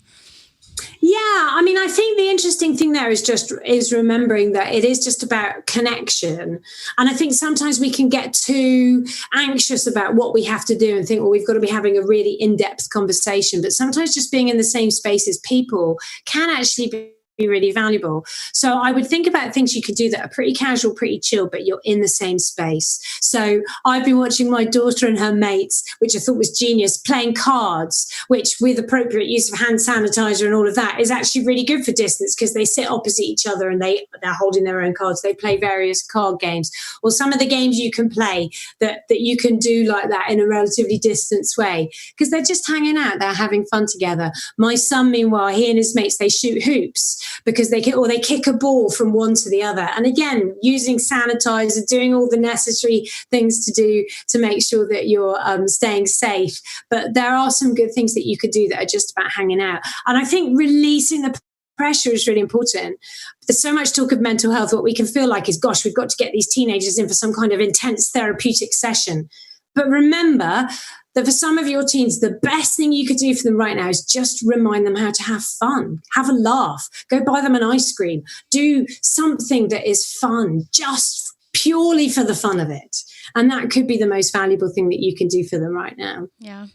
Yeah, I think the interesting thing there is remembering that it is just about connection. And I think sometimes we can get too anxious about what we have to do and think, well, we've got to be having a really in-depth conversation. But sometimes just being in the same space as people can actually be really valuable. So I would think about things you could do that are pretty casual, pretty chill, but you're in the same space. So I've been watching my daughter and her mates, which I thought was genius, playing cards, which with appropriate use of hand sanitizer and all of that is actually really good for distance because they sit opposite each other and they're holding their own cards. They play various card games, or some of the games you can play that you can do like that in a relatively distant way because they're just hanging out, they're having fun together. My son, meanwhile, he and his mates, they shoot hoops because they kick a ball from one to the other. And again, using sanitizer, doing all the necessary things to do to make sure that you're staying safe. But there are some good things that you could do that are just about hanging out. And I think releasing the pressure is really important. There's so much talk of mental health. What we can feel like is, gosh, we've got to get these teenagers in for some kind of intense therapeutic session. But remember that for some of your teens, the best thing you could do for them right now is just remind them how to have fun, have a laugh, go buy them an ice cream, do something that is fun, just purely for the fun of it. And that could be the most valuable thing that you can do for them right now. Yeah.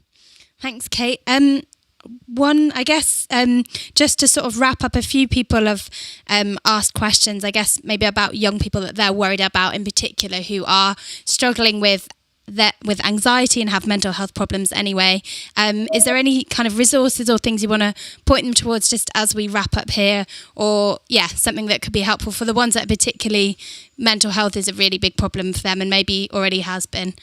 Thanks, Kate. One, I guess, just to sort of wrap up, a few people have asked questions, I guess, maybe about young people that they're worried about in particular who are struggling with with anxiety and have mental health problems anyway. Is there any kind of resources or things you want to point them towards just as we wrap up here, or something that could be helpful for the ones that are particularly mental health is a really big problem for them and maybe already has been?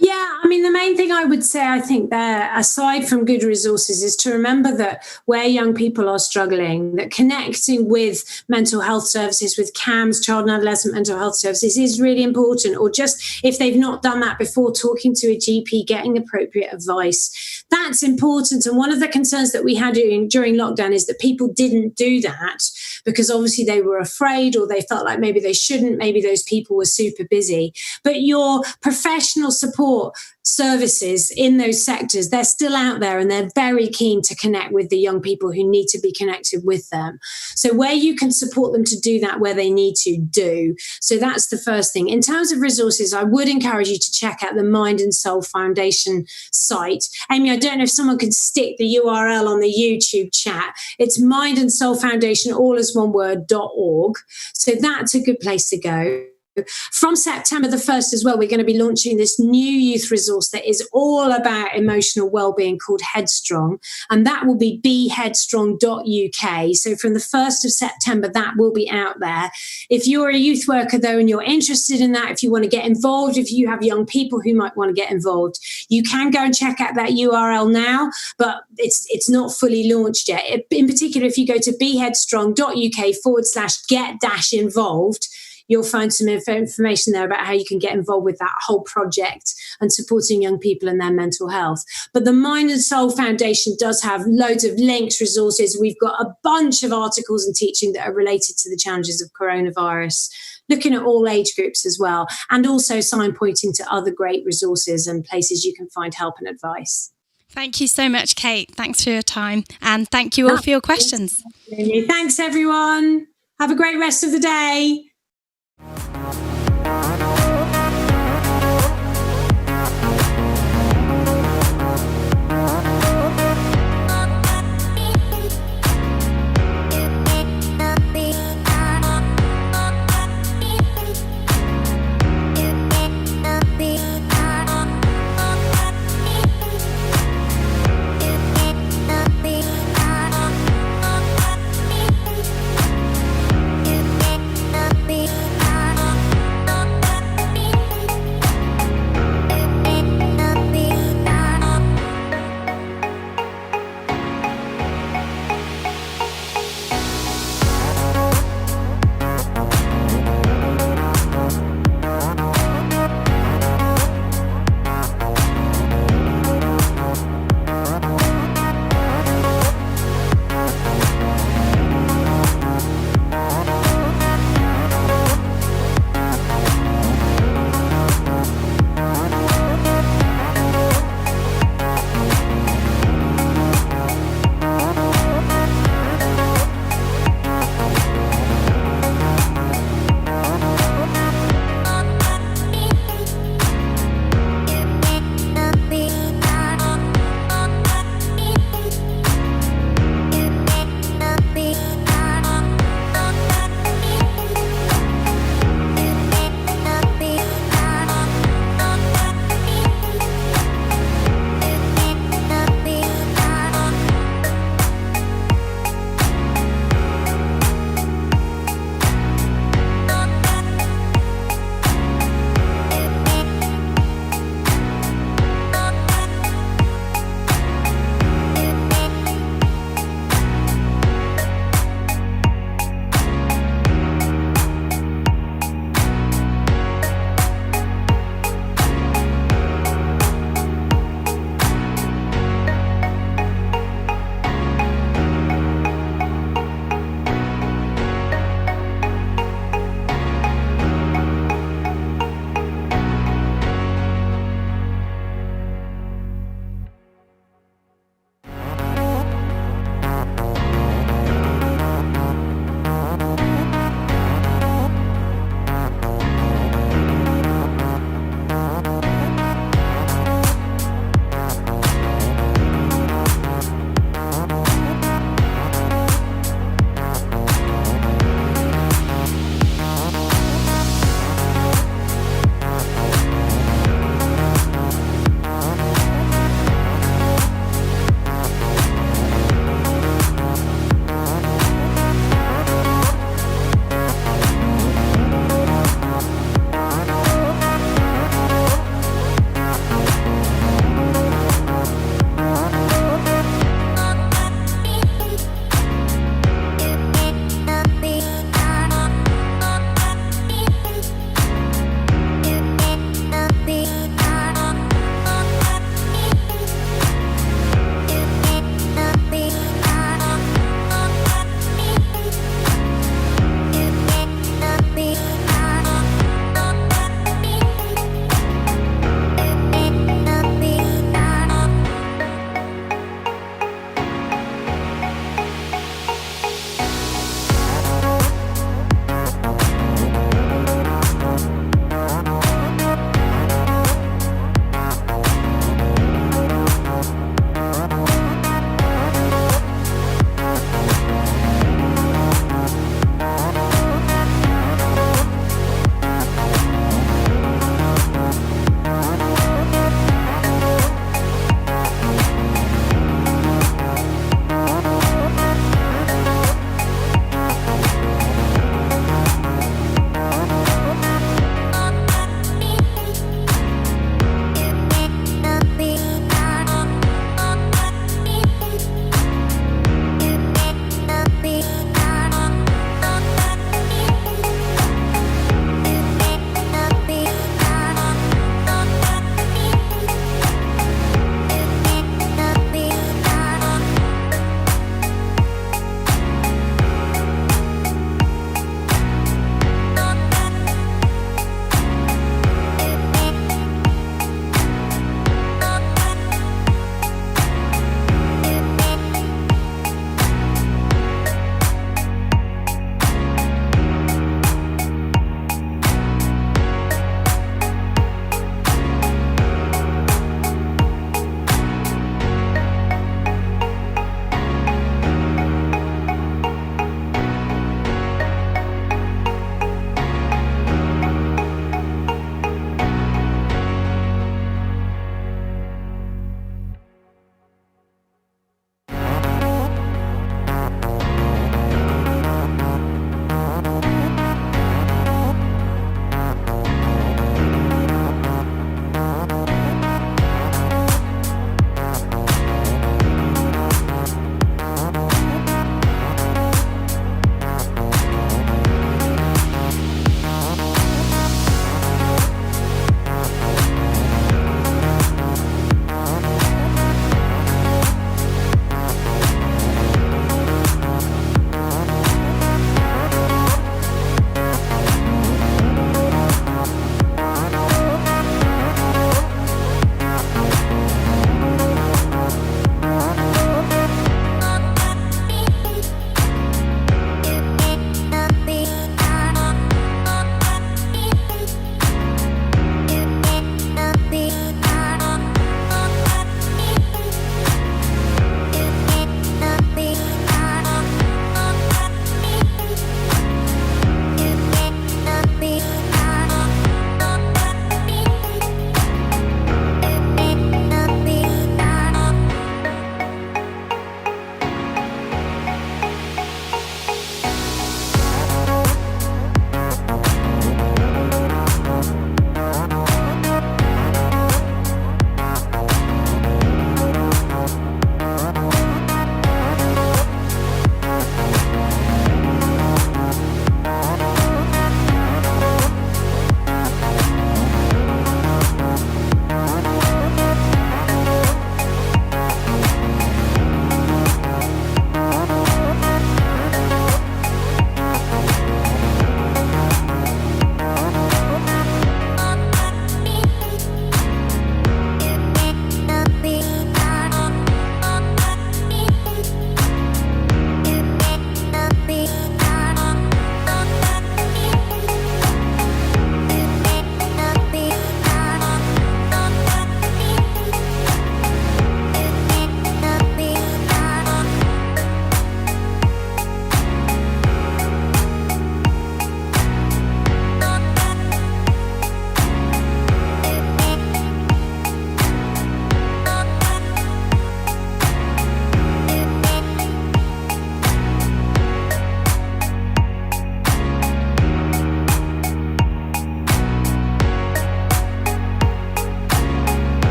Yeah, I mean, the main thing I would say, I think there, aside from good resources, is to remember that where young people are struggling, that connecting with mental health services, with CAMS, child and adolescent mental health services, is really important. Or just if they've not done that before, talking to a GP, getting appropriate advice. That's important. And one of the concerns that we had during lockdown is that people didn't do that because obviously they were afraid, or they felt like maybe they shouldn't, maybe those people were super busy. But your professional support services in those sectors, they're still out there, and they're very keen to connect with the young people who need to be connected with them. So where you can support them to do that, where they need to do. So that's the first thing. In terms of resources, I would encourage you to check out the Mind and Soul Foundation site. Amy, I don't know if someone can stick the URL on the YouTube chat. It's Mind and Soul Foundation, all as one word, .org. So that's a good place to go. From September the 1st as well, we're going to be launching this new youth resource that is all about emotional well-being called Headstrong, and that will be beheadstrong.uk. So from the 1st of September, that will be out there. If you're a youth worker, though, and you're interested in that, if you want to get involved, if you have young people who might want to get involved, you can go and check out that URL now, but it's not fully launched yet. In particular, if you go to beheadstrong.uk/get-involved, you'll find some information there about how you can get involved with that whole project and supporting young people and their mental health. But the Mind and Soul Foundation does have loads of links, resources. We've got a bunch of articles and teaching that are related to the challenges of coronavirus, looking at all age groups as well, and also signpointing to other great resources and places you can find help and advice. Thank you so much, Kate. Thanks for your time. And thank you all for your questions. Thanks, everyone. Have a great rest of the day.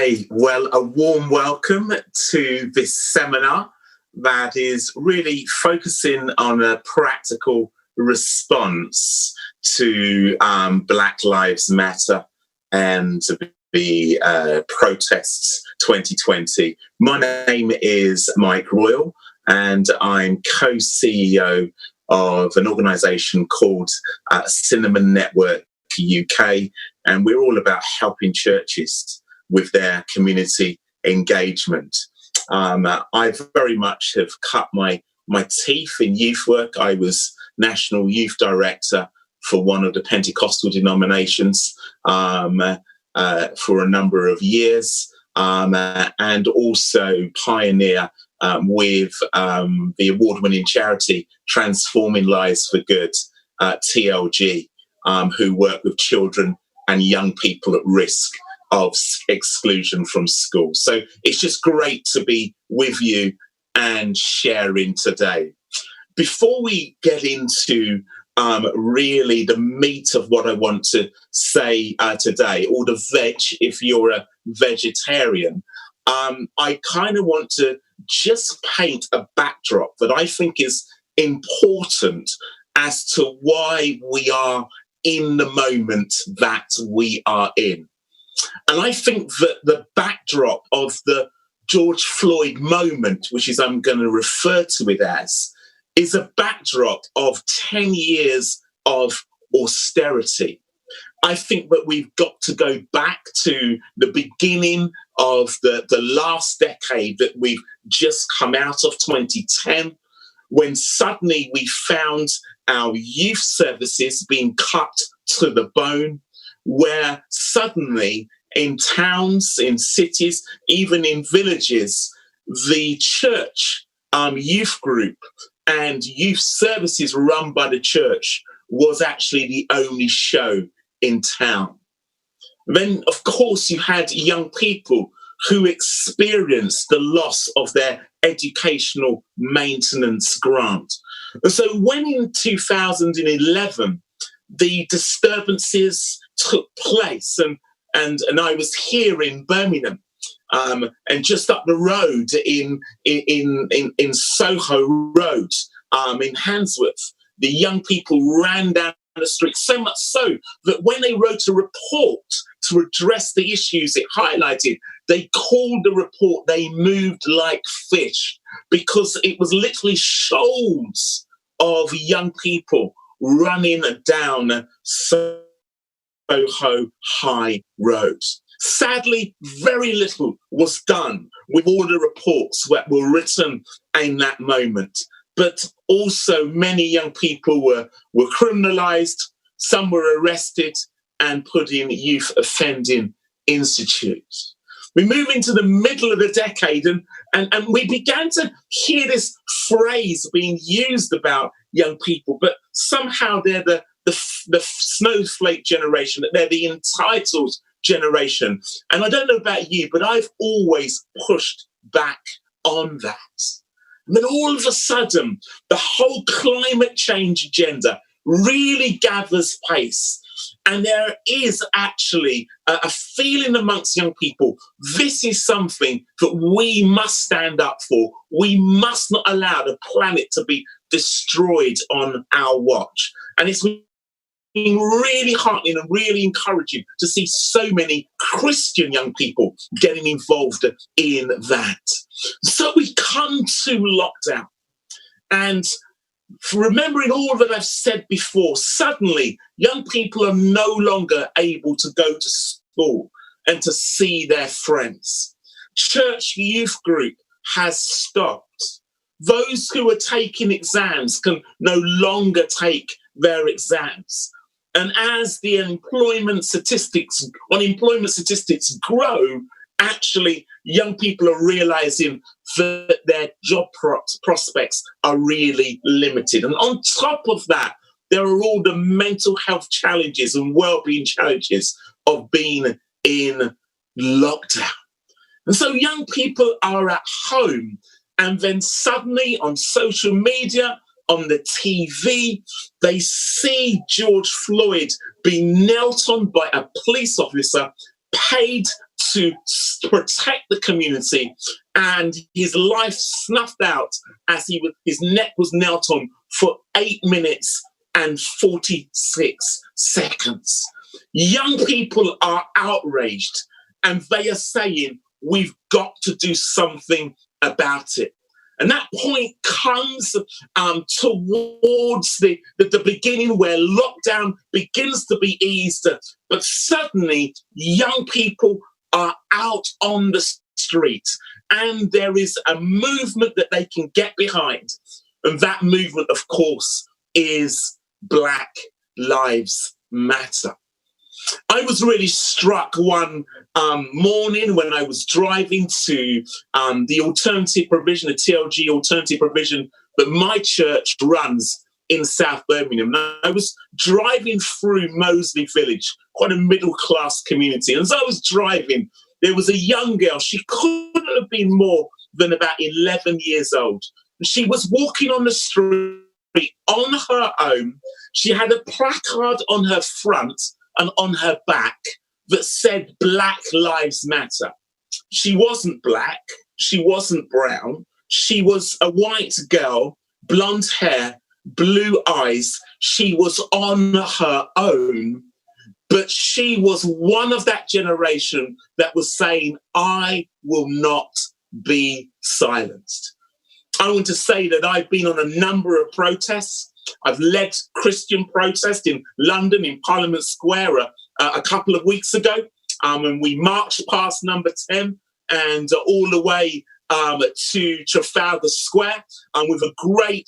Okay, well, a warm welcome to this seminar that is really focusing on a practical response to Black Lives Matter and the protests 2020. My name is Mike Royal, and I'm co-CEO of an organisation called Cinnamon Network UK, and we're all about helping churches with their community engagement. I very much have cut my teeth in youth work. I was National Youth Director for one of the Pentecostal denominations for a number of years, and also pioneer with the award-winning charity Transforming Lives for Good, TLG, who work with children and young people at risk of exclusion from school. So it's just great to be with you and sharing today. Before we get into really the meat of what I want to say today, or the veg, if you're a vegetarian, I kind of want to just paint a backdrop that I think is important as to why we are in the moment that we are in. And I think that the backdrop of the George Floyd moment, which is I'm going to refer to it as, is a backdrop of 10 years of austerity. I think that we've got to go back to the beginning of the last decade that we've just come out of, 2010, when suddenly we found our youth services being cut to the bone, where suddenly in towns, in cities, even in villages, the church youth group and youth services run by the church was actually the only show in town. Then, of course, you had young people who experienced the loss of their educational maintenance grant. And so when in 2011, the disturbances took place, and I was here in Birmingham, and just up the road in Soho Road, in Handsworth, the young people ran down the street, so much so that when they wrote a report to address the issues it highlighted, they called the report "They Moved Like Fish," because it was literally shoals of young people running down Soho High Road. Sadly, very little was done with all the reports that were written in that moment. But also many young people were criminalised, some were arrested and put in youth offending institutes. We move into the middle of the decade and we began to hear this phrase being used about young people, but somehow they're the snowflake generation, that they're the entitled generation. And I don't know about you, but I've always pushed back on that. And then all of a sudden, the whole climate change agenda really gathers pace. And there is actually a feeling amongst young people, this is something that we must stand up for. We must not allow the planet to be destroyed on our watch. And it's been really heartening and really encouraging to see so many Christian young people getting involved in that. So we come to lockdown, and remembering all that I've said before, suddenly young people are no longer able to go to school and to see their friends. Church youth group has stopped. Those who are taking exams can no longer take their exams. And as the unemployment statistics grow, actually young people are realizing that their job prospects are really limited. And on top of that, there are all the mental health challenges and well-being challenges of being in lockdown. And so young people are at home, and then suddenly on social media, on the TV, they see George Floyd being knelt on by a police officer paid to protect the community, and his life snuffed out as his neck was knelt on for 8 minutes and 46 seconds. Young people are outraged, and they are saying, we've got to do something about it. And that point comes towards the beginning where lockdown begins to be eased. But suddenly, young people are out on the street, and there is a movement that they can get behind. And that movement, of course, is Black Lives Matter. I was really struck one morning when I was driving to the alternative provision, the TLG alternative provision that my church runs in South Birmingham. I was driving through Moseley Village, quite a middle-class community. And as I was driving, there was a young girl. She couldn't have been more than about 11 years old. She was walking on the street on her own. She had a placard on her front and on her back that said Black Lives Matter. She wasn't black. She wasn't brown. She was a white girl, blonde hair, blue eyes. She was on her own, but she was one of that generation that was saying, I will not be silenced. I want to say that I've been on a number of protests. I've led Christian protest in London, in Parliament Square, a couple of weeks ago. And we marched past number 10 and all the way to Trafalgar Square with great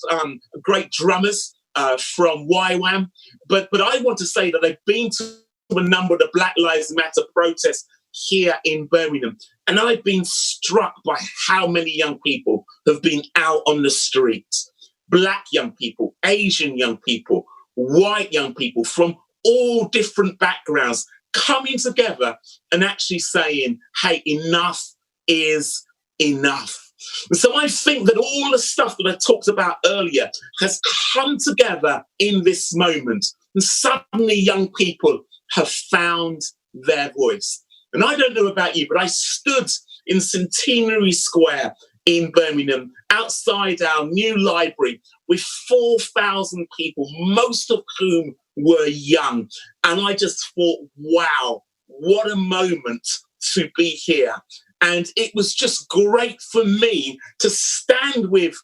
drummers from YWAM. But I want to say that I've been to a number of the Black Lives Matter protests here in Birmingham. And I've been struck by how many young people have been out on the streets. Black young people, Asian young people, white young people from all different backgrounds coming together and actually saying, hey, enough is enough. And so I think that all the stuff that I talked about earlier has come together in this moment. And suddenly young people have found their voice. And I don't know about you, but I stood in Centenary Square in Birmingham, outside our new library, with 4,000 people, most of whom were young. And I just thought, wow, what a moment to be here. And it was just great for me to stand with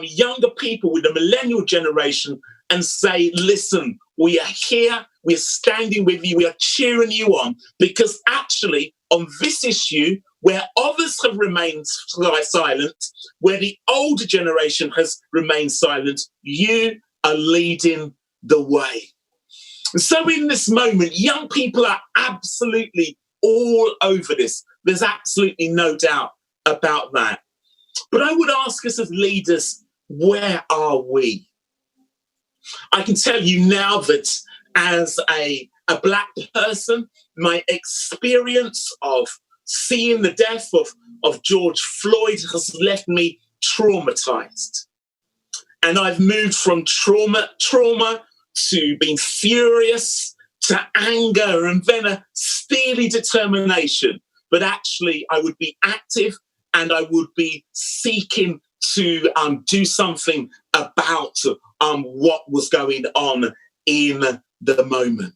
younger people, with the millennial generation, and say, listen, we are here, we're standing with you, we are cheering you on, because actually on this issue, where others have remained silent, where the older generation has remained silent, you are leading the way. So in this moment, young people are absolutely all over this. There's absolutely no doubt about that. But I would ask us as leaders, where are we? I can tell you now that as a Black person, my experience of seeing the death of George Floyd has left me traumatized. And I've moved from trauma to being furious, to anger, and then a steely determination. But actually, I would be active and I would be seeking to do something about what was going on in the moment.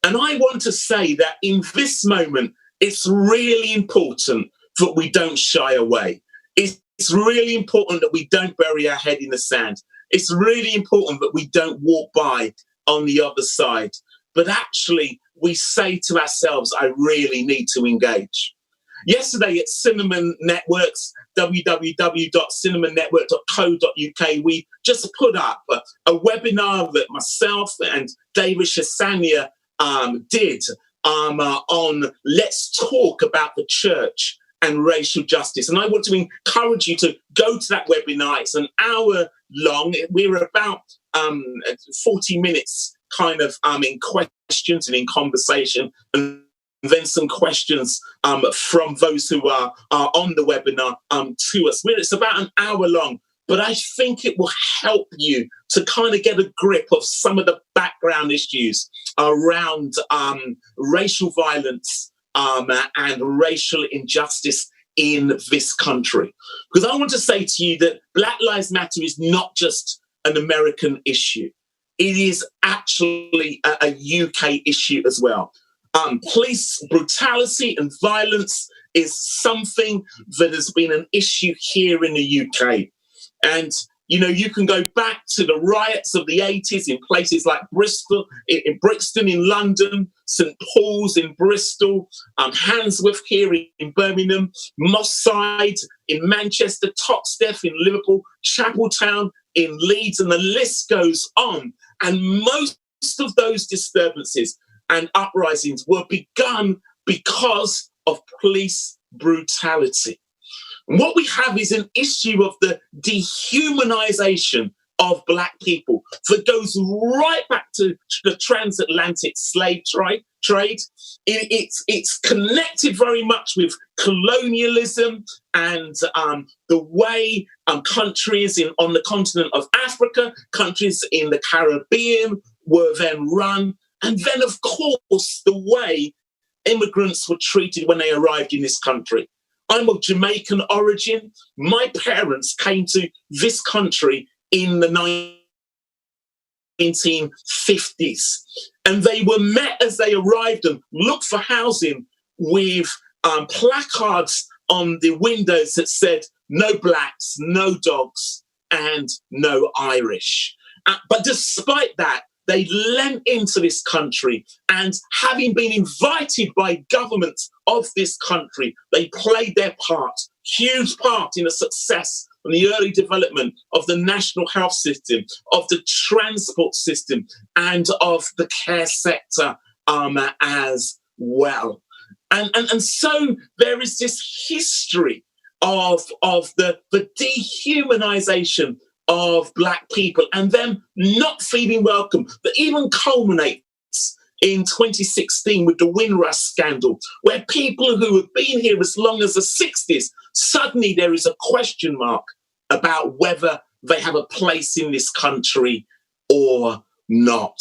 And I want to say that in this moment, it's really important that we don't shy away. It's really important that we don't bury our head in the sand. It's really important that we don't walk by on the other side. But actually, we say to ourselves, I really need to engage. Yesterday at Cinnamon Networks, www.cinnamonnetwork.co.uk, we just put up a webinar that myself and David Shasania did on Let's Talk About the Church and Racial Justice. And I want to encourage you to go to that webinar. It's an hour long. We're about 40 minutes kind of in questions and in conversation, and then some questions from those who are on the webinar to us. It's about an hour long, but I think it will help you to kind of get a grip of some of the background issues around racial violence and racial injustice in this country. Because I want to say to you that Black Lives Matter is not just an American issue. It is actually a UK issue as well. Police brutality and violence is something that has been an issue here in the UK. And, you know, you can go back to the riots of the 80s in places like Bristol, in Brixton in London, St Paul's in Bristol, Handsworth here in Birmingham, Moss Side in Manchester, Toxteth in Liverpool, Chapeltown in Leeds, and the list goes on. And most of those disturbances and uprisings were begun because of police brutality. And what we have is an issue of the dehumanization of Black people that goes right back to the transatlantic slave trade. It's connected very much with colonialism and the way countries on the continent of Africa, countries in the Caribbean were then run. And then, of course, the way immigrants were treated when they arrived in this country. I'm of Jamaican origin. My parents came to this country in the 1950s. And they were met as they arrived and looked for housing with placards on the windows that said, no blacks, no dogs, and no Irish. But despite that, they lent into this country, and having been invited by governments of this country, they played their part, huge part in the success and the early development of the national health system, of the transport system, and of the care sector as well. And so there is this history of the dehumanization of Black people and them not feeling welcome, that even culminates in 2016 with the Windrush scandal, where people who have been here as long as the 60s, suddenly there is a question mark about whether they have a place in this country or not.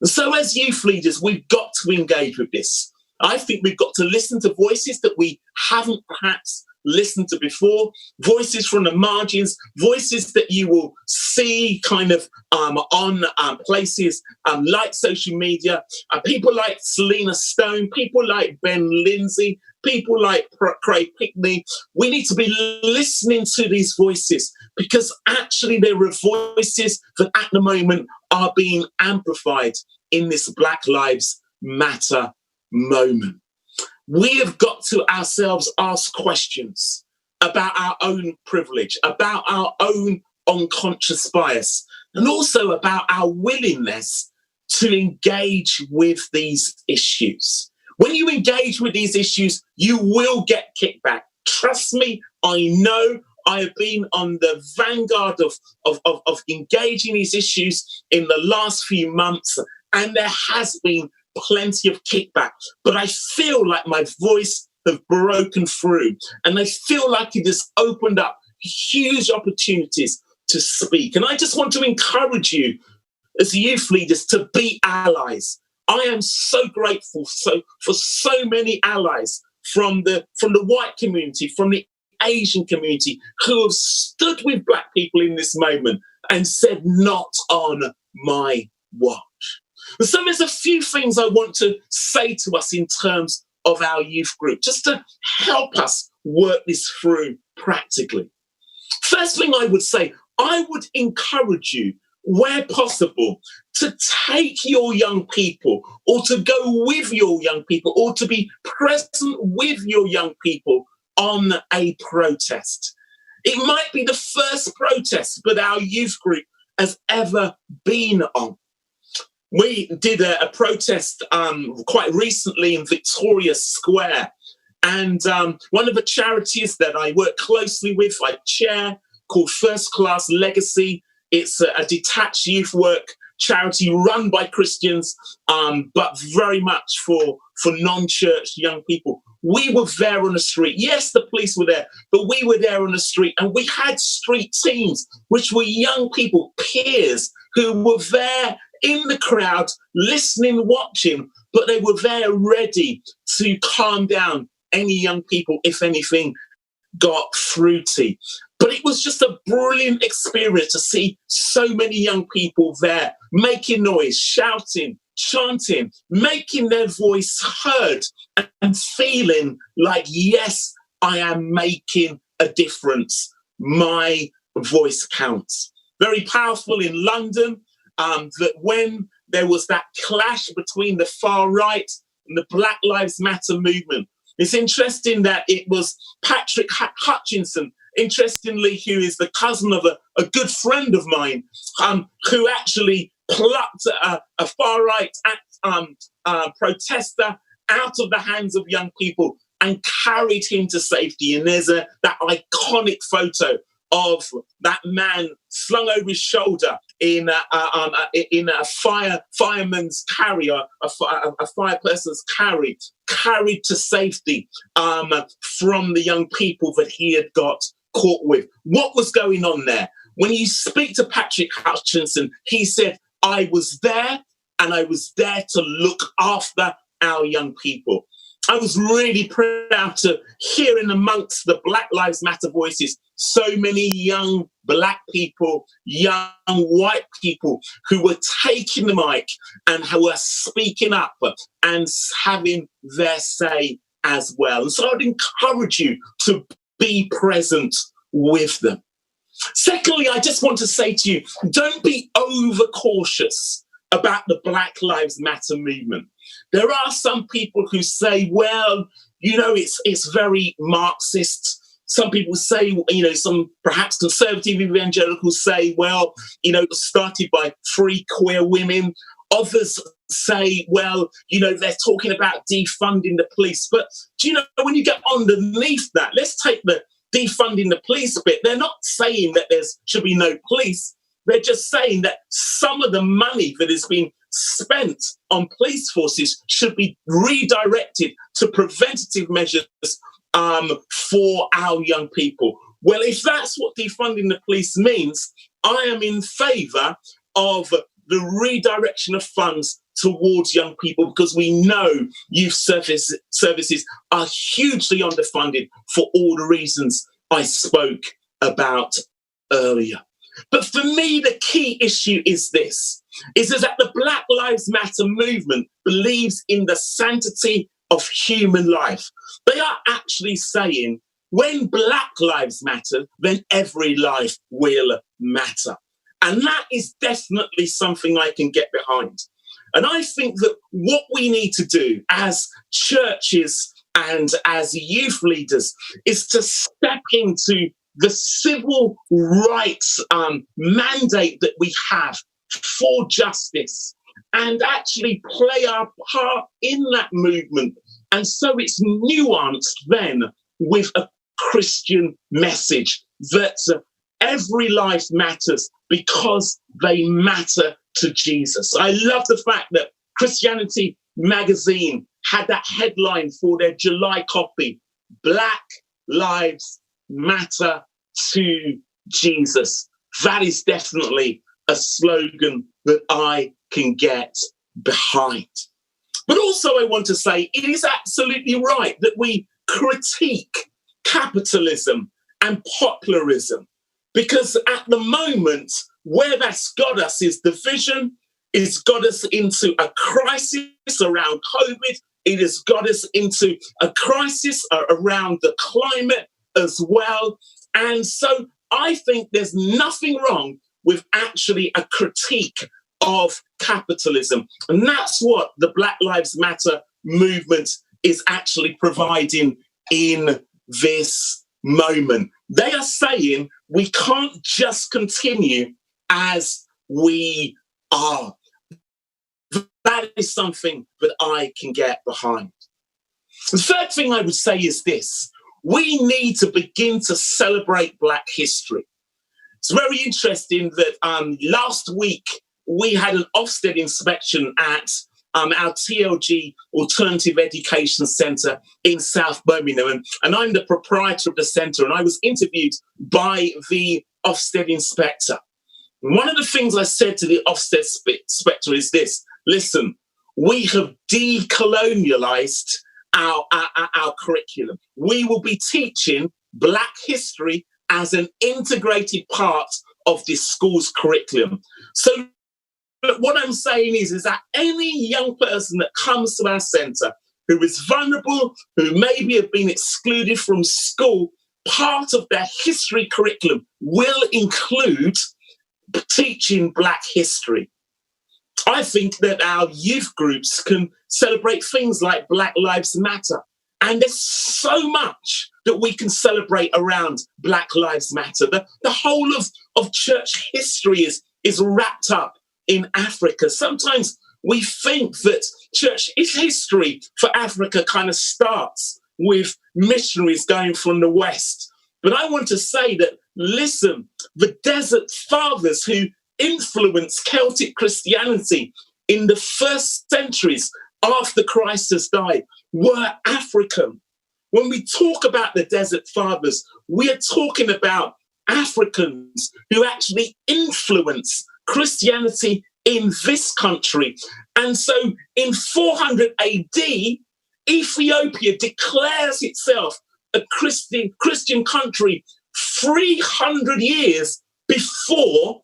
And so as youth leaders, we've got to engage with this. I think we've got to listen to voices that we haven't perhaps listened to before, voices from the margins, voices that you will see kind of on places like social media, people like Selena Stone, people like Ben Lindsay, people like Craig Pickney. We need to be listening to these voices because actually there are voices that at the moment are being amplified in this Black Lives Matter moment. We have got to ourselves ask questions about our own privilege, about our own unconscious bias, and also about our willingness to engage with these issues. When you engage with these issues, you will get kickback. Trust me, I know. I have been on the vanguard of engaging these issues in the last few months, and there has been plenty of kickback, but I feel like my voice has broken through, and I feel like it has opened up huge opportunities to speak. And I just want to encourage you as youth leaders to be allies. I am so grateful for so many allies from the white community, from the Asian community, who have stood with Black people in this moment and said, not on my watch. So there's a few things I want to say to us in terms of our youth group, just to help us work this through practically. First thing I would say, I would encourage you, where possible, to take your young people or to go with your young people or to be present with your young people on a protest. It might be the first protest that our youth group has ever been on. We did a protest quite recently in Victoria Square. And one of the charities that I work closely with, I chair, called First Class Legacy. It's a detached youth work charity run by Christians, but very much for non-church young people. We were there on the street. Yes, the police were there, but we were there on the street. And we had street teams, which were young people, peers, who were there in the crowd, listening, watching, but they were there ready to calm down any young people if anything got fruity. But it was just a brilliant experience to see so many young people there making noise, shouting, chanting, making their voice heard and feeling like, yes, I am making a difference. My voice counts. Very powerful in London, that when there was that clash between the far right and the Black Lives Matter movement, it's interesting that it was Patrick Hutchinson, interestingly, who is the cousin of a good friend of mine, who actually plucked a far-right protester out of the hands of young people and carried him to safety. And there's that iconic photo of that man slung over his shoulder in a fireman's carrier, a fireperson's carried to safety from the young people that he had got caught with. What was going on there? When you speak to Patrick Hutchinson, he said, I was there and I was there to look after our young people. I was really proud to hear in amongst the Black Lives Matter voices so many young Black people, young white people who were taking the mic and who were speaking up and having their say as well. And so I'd encourage you to be present with them. Secondly, I just want to say to you, don't be overcautious about the Black Lives Matter movement. There are some people who say, well, it's very Marxist. Some people say, some perhaps conservative evangelicals say, well, it was started by 3 queer women. Others say, well, they're talking about defunding the police. But when you get underneath that, let's take the defunding the police bit. They're not saying that there should be no police. They're just saying that some of the money that has been spent on police forces should be redirected to preventative measures for our young people. Well, if that's what defunding the police means, I am in favour of the redirection of funds towards young people, because we know youth services are hugely underfunded for all the reasons I spoke about earlier. But for me, the key issue is this, is that the Black Lives Matter movement believes in the sanctity of human life. They are actually saying, when Black lives matter, then every life will matter. And that is definitely something I can get behind. And I think that what we need to do as churches and as youth leaders is to step into the civil rights mandate that we have for justice and actually play our part in that movement. And so it's nuanced then with a Christian message that every life matters because they matter to Jesus. I love the fact that Christianity Magazine had that headline for their July copy, Black Lives Matter to Jesus. That is definitely a slogan that I can get behind. But also I want to say it is absolutely right that we critique capitalism and popularism, because at the moment where that's got us is division. It's got us into a crisis around COVID. It has got us into a crisis around the climate as well. And so I think there's nothing wrong with actually a critique of capitalism. And that's what the Black Lives Matter movement is actually providing in this moment. They are saying we can't just continue as we are. That is something that I can get behind. The third thing I would say is this. We need to begin to celebrate Black history. It's very interesting that last week we had an Ofsted inspection at our TLG Alternative Education Centre in South Birmingham. And I'm the proprietor of the centre, and I was interviewed by the Ofsted inspector. And one of the things I said to the Ofsted inspector is this: listen, we have decolonialized our curriculum. We will be teaching Black history as an integrated part of this school's curriculum. So what I'm saying is that any young person that comes to our centre who is vulnerable, who maybe have been excluded from school, part of their history curriculum will include teaching Black history. I think that our youth groups can celebrate things like Black Lives Matter. And there's so much that we can celebrate around Black Lives Matter. The whole of church history is wrapped up in Africa. Sometimes we think that church history for Africa kind of starts with missionaries going from the West. But I want to say that, listen, the Desert Fathers who influenced Celtic Christianity in the first centuries after Christ has died were African. When we talk about the Desert Fathers, we are talking about Africans who actually influenced Christianity in this country. And so in 400 AD, Ethiopia declares itself a Christian country 300 years before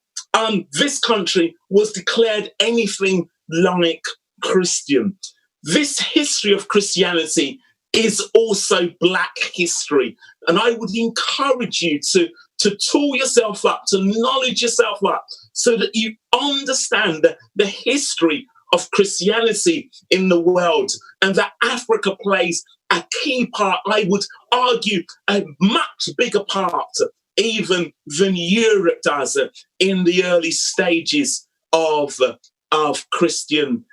this country was declared anything like Christian. This history of Christianity is also Black history. And I would encourage you to tool yourself up, to knowledge yourself up, so that you understand the history of Christianity in the world, and that Africa plays a key part, I would argue, a much bigger part even than Europe does in the early stages of Christian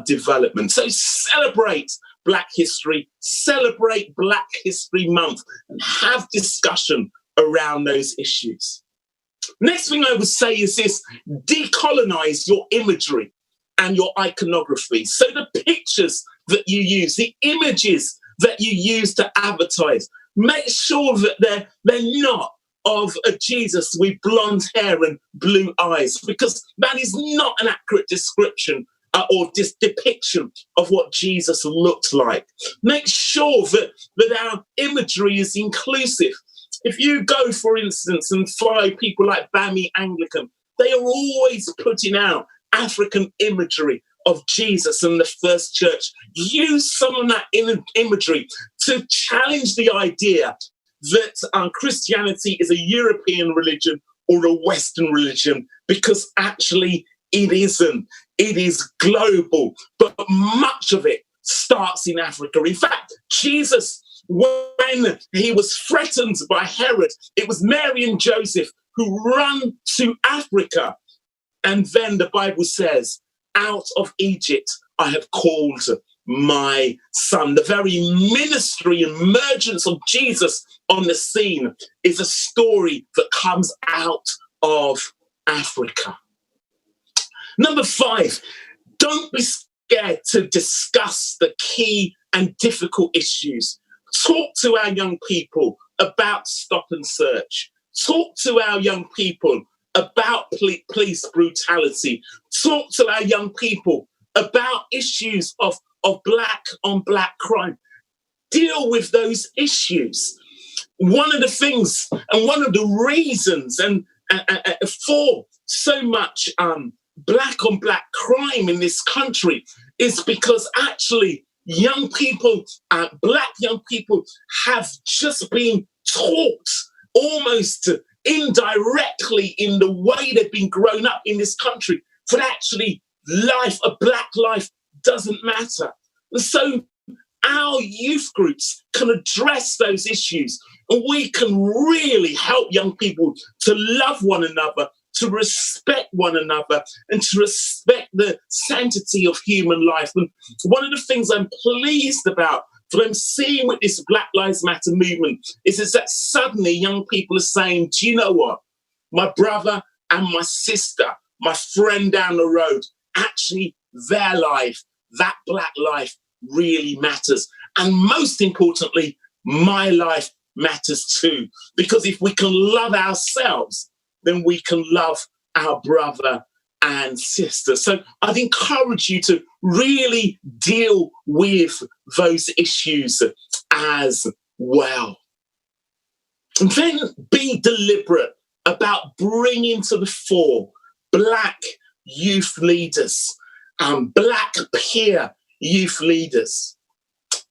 development. So celebrate Black history, celebrate Black History Month, and have discussion around those issues. Next thing I would say is this: decolonize your imagery and your iconography. So the pictures that you use, the images that you use to advertise, make sure that they're not of a Jesus with blonde hair and blue eyes, because that is not an accurate description or depiction of what Jesus looked like. Make sure that our imagery is inclusive. If you go, for instance, and follow people like Bami Anglican, they are always putting out African imagery of Jesus and the first church. Use some of that imagery to challenge the idea that Christianity is a European religion or a Western religion, because actually it isn't. It is global, but much of it starts in Africa. In fact, Jesus, when he was threatened by Herod, it was Mary and Joseph who ran to Africa. And then the Bible says, out of Egypt I have called my son. The very ministry and emergence of Jesus on the scene is a story that comes out of Africa. Number 5, don't be scared to discuss the key and difficult issues. Talk to our young people about stop and search. Talk to our young people about police brutality. Talk to our young people about issues of black on black crime. Deal with those issues. One of the things and one of the reasons and for so much black on black crime in this country is because actually young people, black young people, have just been taught almost indirectly in the way they've been grown up in this country that actually life, a black life, doesn't matter. And so our youth groups can address those issues, and we can really help young people to love one another, to respect one another, and to respect the sanctity of human life. And one of the things I'm pleased about, that I'm seeing with this Black Lives Matter movement, is that suddenly young people are saying, do you know what? My brother and my sister, my friend down the road, actually their life, that black life really matters. And most importantly, my life matters too. Because if we can love ourselves, then we can love our brother and sisters. So I'd encourage you to really deal with those issues as well. And then be deliberate about bringing to the fore Black youth leaders, Black peer youth leaders.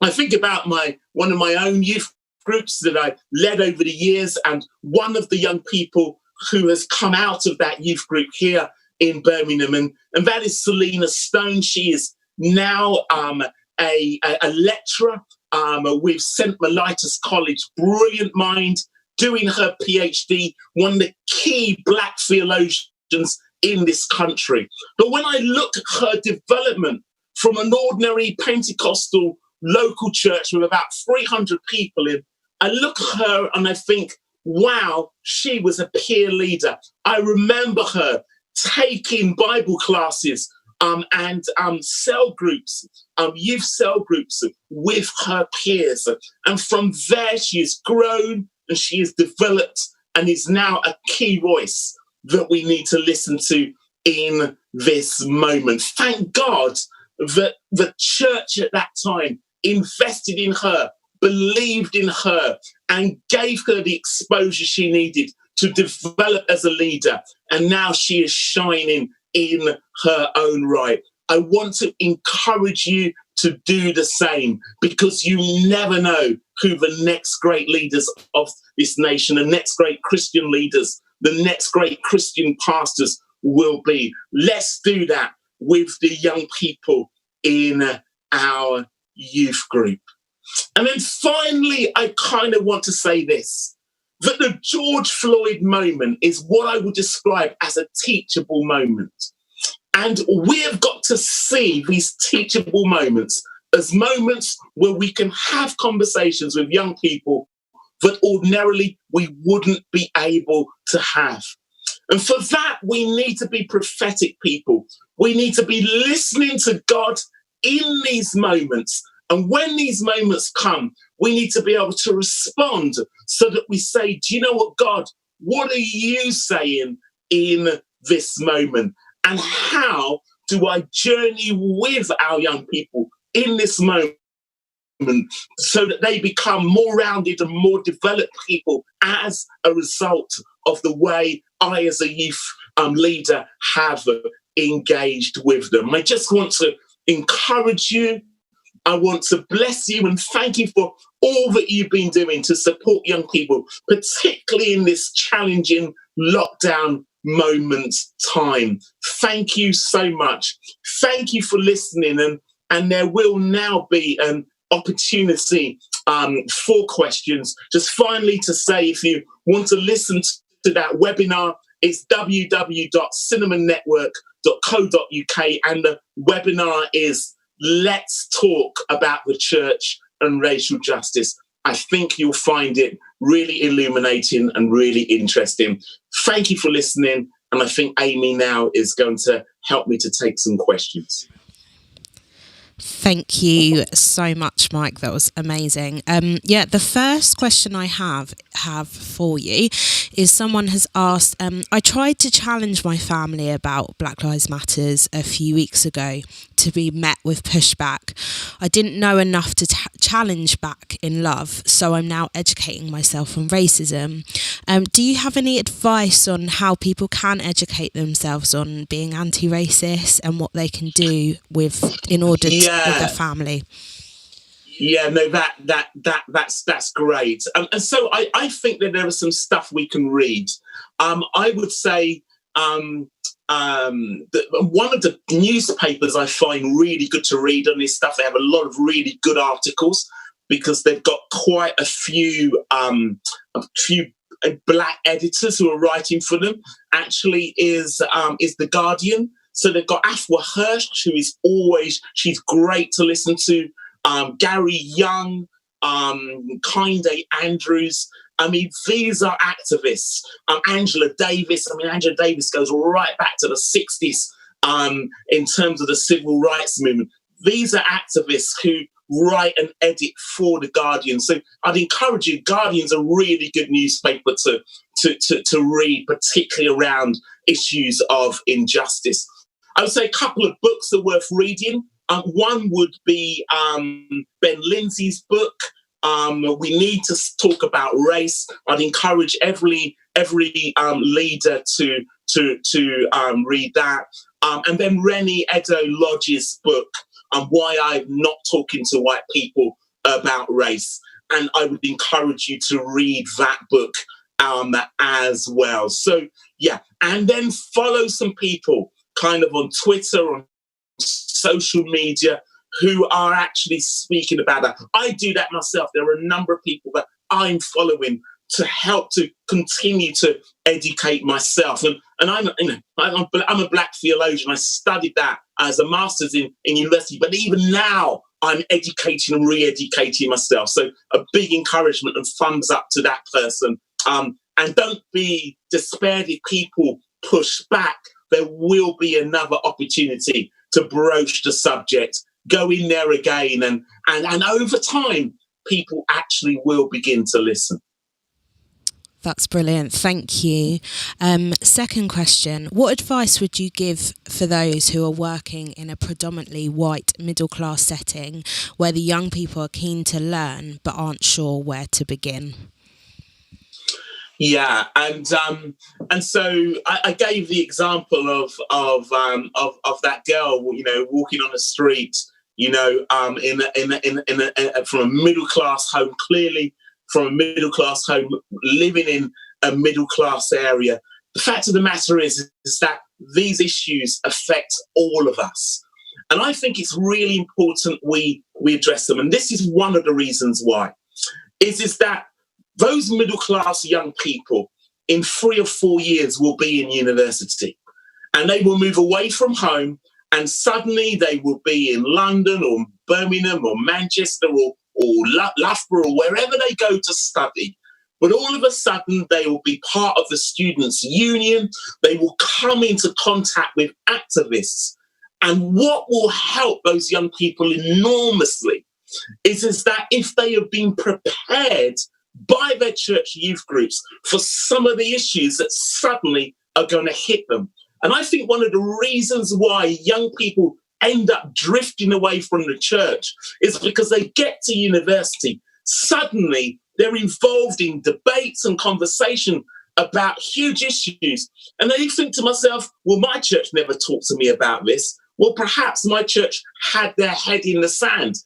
I think about one of my own youth groups that I led over the years, and one of the young people who has come out of that youth group here in Birmingham, and that is Selena Stone. She is now a lecturer with St. Mellitus College, brilliant mind, doing her PhD, one of the key Black theologians in this country. But when I look at her development from an ordinary Pentecostal local church with about 300 people in, I look at her and I think, wow, she was a peer leader. I remember her taking Bible classes and cell groups, youth cell groups with her peers. And from there, she has grown and she has developed and is now a key voice that we need to listen to in this moment. Thank God that the church at that time invested in her, believed in her, and gave her the exposure she needed to develop as a leader. And now she is shining in her own right. I want to encourage you to do the same, because you never know who the next great leaders of this nation, the next great Christian leaders, the next great Christian pastors will be. Let's do that with the young people in our youth group. And then finally, I kind of want to say this, that the George Floyd moment is what I would describe as a teachable moment. And we have got to see these teachable moments as moments where we can have conversations with young people that ordinarily we wouldn't be able to have. And for that, we need to be prophetic people. We need to be listening to God in these moments. And when these moments come, we need to be able to respond so that we say, do you know what, God, what are you saying in this moment? And how do I journey with our young people in this moment so that they become more rounded and more developed people as a result of the way I, as a youth leader, have engaged with them? I just want to encourage you. I want to bless you and thank you for all that you've been doing to support young people, particularly in this challenging lockdown moment time. Thank you so much. Thank you for listening. And there will now be an opportunity for questions. Just finally to say, if you want to listen to that webinar, it's www.cinnamonnetwork.co.uk, and the webinar is Let's Talk About the Church and Racial Justice. I think you'll find it really illuminating and really interesting. Thank you for listening. And I think Amy now is going to help me to take some questions. Thank you so much, Mike. That was amazing. The first question I have for you is, someone has asked, I tried to challenge my family about Black Lives Matters a few weeks ago to be met with pushback. I didn't know enough to challenge back in love, so I'm now educating myself on racism. Do you have any advice on how people can educate themselves on being anti-racist and what they can do in order to with their family? Yeah, no, that's great. And so I think that there is some stuff we can read. I would say one of the newspapers I find really good to read on this stuff, they have a lot of really good articles because they've got quite a few Black editors who are writing for them, actually is The Guardian. So they've got Afua Hirsch, who is she's great to listen to. Gary Young, Kinde Andrews. I mean, these are activists. Angela Davis. I mean, Angela Davis goes right back to the 60s in terms of the civil rights movement. These are activists who write and edit for The Guardian. So I'd encourage you, Guardian's a really good newspaper to read, particularly around issues of injustice. I would say a couple of books are worth reading. One would be Ben Lindsay's book, We Need to Talk About Race. I'd encourage every leader to read that. And then Rennie Edo-Lodge's book, Why I'm Not Talking to White People About Race. And I would encourage you to read that book as well. So, yeah, and then follow some people kind of on Twitter, on social media, who are actually speaking about that. I do that myself. There are a number of people that I'm following to help to continue to educate myself. And I'm a Black theologian. I studied that as a master's in university, but even now I'm educating and re-educating myself. So a big encouragement and thumbs up to that person. And don't be despaired if people push back. There will be another opportunity to broach the subject, go in there again, and over time, people actually will begin to listen. That's brilliant. Thank you. Second question, what advice would you give for those who are working in a predominantly white middle class setting where the young people are keen to learn but aren't sure where to begin? Yeah, and so I gave the example of that girl, walking on the street, from a middle class home, clearly from a middle class home, living in a middle class area. The fact of the matter is that these issues affect all of us, and I think it's really important we address them. And this is one of the reasons why is that those middle-class young people in 3 or 4 years will be in university, and they will move away from home, and suddenly they will be in London or Birmingham or Manchester or Loughborough or wherever they go to study. But all of a sudden, they will be part of the Students' Union. They will come into contact with activists. And what will help those young people enormously is that if they have been prepared by their church youth groups for some of the issues that suddenly are going to hit them. And I think one of the reasons why young people end up drifting away from the church is because they get to university. Suddenly, they're involved in debates and conversation about huge issues. And I think to myself, well, my church never talked to me about this. Well, perhaps my church had their head in the sand.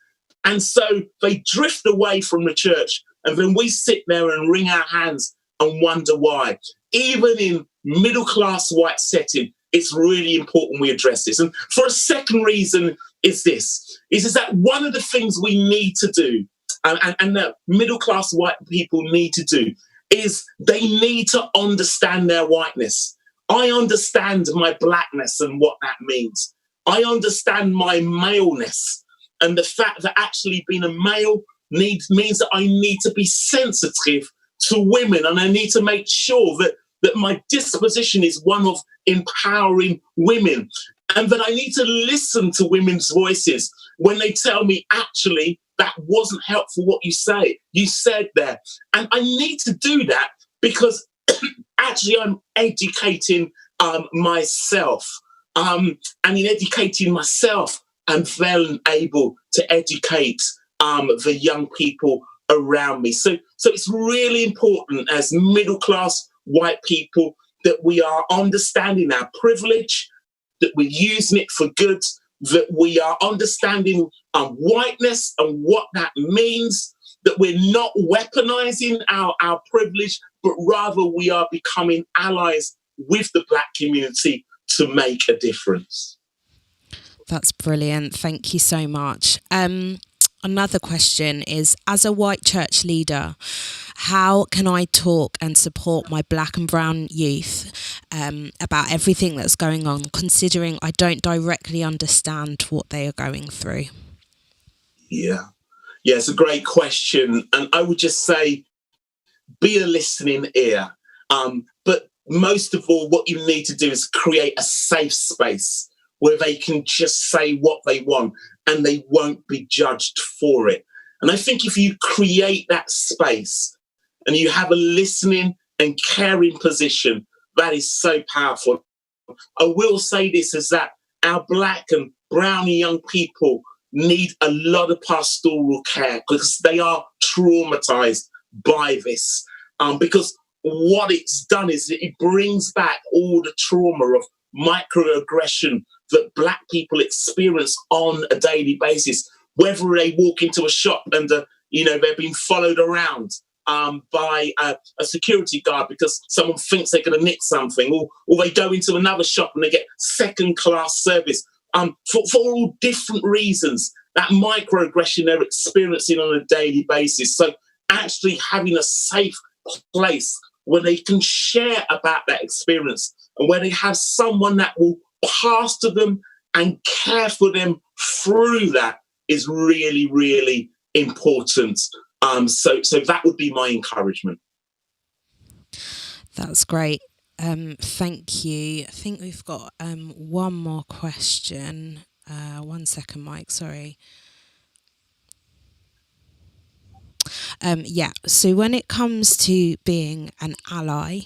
And so they drift away from the church. And then we sit there and wring our hands and wonder why. Even in middle-class white setting, it's really important we address this. And for a second reason is that one of the things we need to do, and that middle-class white people need to do, is they need to understand their whiteness. I understand my blackness and what that means. I understand my maleness and the fact that actually being a male means that I need to be sensitive to women, and I need to make sure that my disposition is one of empowering women, and that I need to listen to women's voices when they tell me, actually, that wasn't helpful what you said there. And I need to do that because actually I'm educating myself. And in educating myself, I'm then able to educate the young people around me. So it's really important as middle-class white people that we are understanding our privilege, that we're using it for good, that we are understanding whiteness and what that means, that we're not weaponizing our privilege, but rather we are becoming allies with the Black community to make a difference. That's brilliant. Thank you so much. Another question is, as a white church leader, how can I talk and support my Black and brown youth about everything that's going on, considering I don't directly understand what they are going through? Yeah, it's a great question. And I would just say, be a listening ear. But most of all, what you need to do is create a safe space where they can just say what they want and they won't be judged for it. And I think if you create that space and you have a listening and caring position, that is so powerful. I will say this, is that our black and brown young people need a lot of pastoral care because they are traumatized by this. Because what it's done is it brings back all the trauma of microaggression that black people experience on a daily basis, whether they walk into a shop and they're being followed around by a security guard because someone thinks they're going to nick something, or they go into another shop and they get second-class service for all different reasons. That microaggression they're experiencing on a daily basis. So actually having a safe place where they can share about that experience and where they have someone that will pastor them and care for them through that is really, really important. So that would be my encouragement. That's great. Thank you. I think we've got one more question. 1 second, Mike, sorry. So when it comes to being an ally,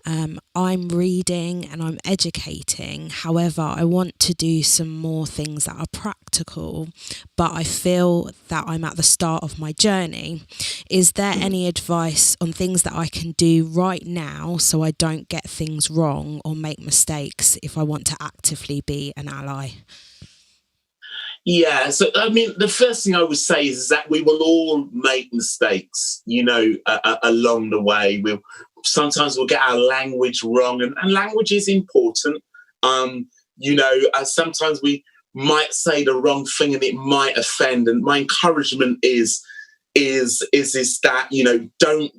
I'm reading and I'm educating. However, I want to do some more things that are practical, but I feel that I'm at the start of my journey. Is there any advice on things that I can do right now so I don't get things wrong or make mistakes if I want to actively be an ally? Yeah, so I mean, the first thing I would say is that we will all make mistakes, along the way. Sometimes we'll get our language wrong, and language is important. Sometimes we might say the wrong thing and it might offend. And my encouragement is that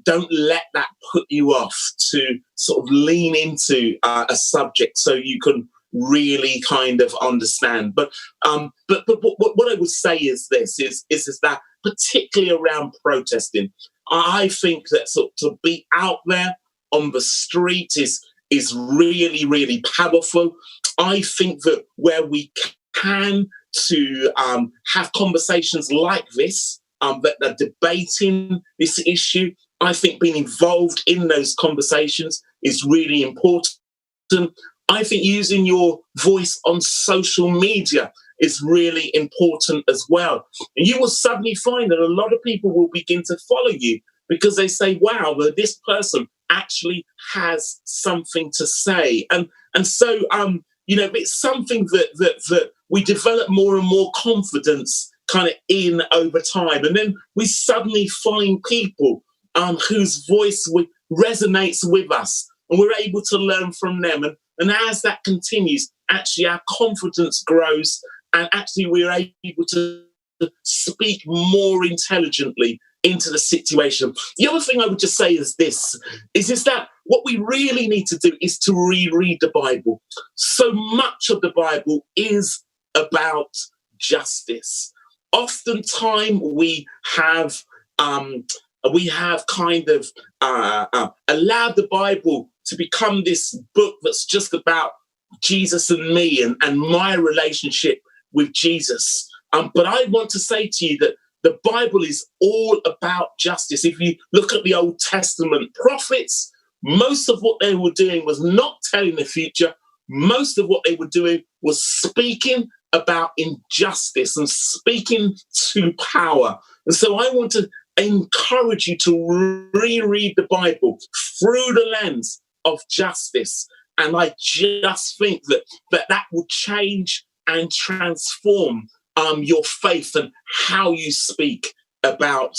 don't let that put you off to sort of lean into a subject so you can really kind of understand. But what I would say is this is that particularly around protesting, I think that to be out there on the street is really, really powerful. I think that where we can to have conversations like this, that are debating this issue, I think being involved in those conversations is really important. I think using your voice on social media is really important as well. And you will suddenly find that a lot of people will begin to follow you because they say, wow, well, this person actually has something to say. And so, it's something that we develop more and more confidence kind of in over time. And then we suddenly find people whose voice resonates with us, and we're able to learn from them. And as that continues, actually our confidence grows, and actually we're able to speak more intelligently into the situation. The other thing I would just say is this, is that what we really need to do is to reread the Bible. So much of the Bible is about justice. Oftentimes we have kind of allowed the Bible to become this book that's just about Jesus and me and my relationship with Jesus. But I want to say to you that the Bible is all about justice. If you look at the Old Testament prophets, most of what they were doing was not telling the future. Most of what they were doing was speaking about injustice and speaking to power. And so I want to encourage you to reread the Bible through the lens of justice. And I just think that will change and transform your faith and how you speak about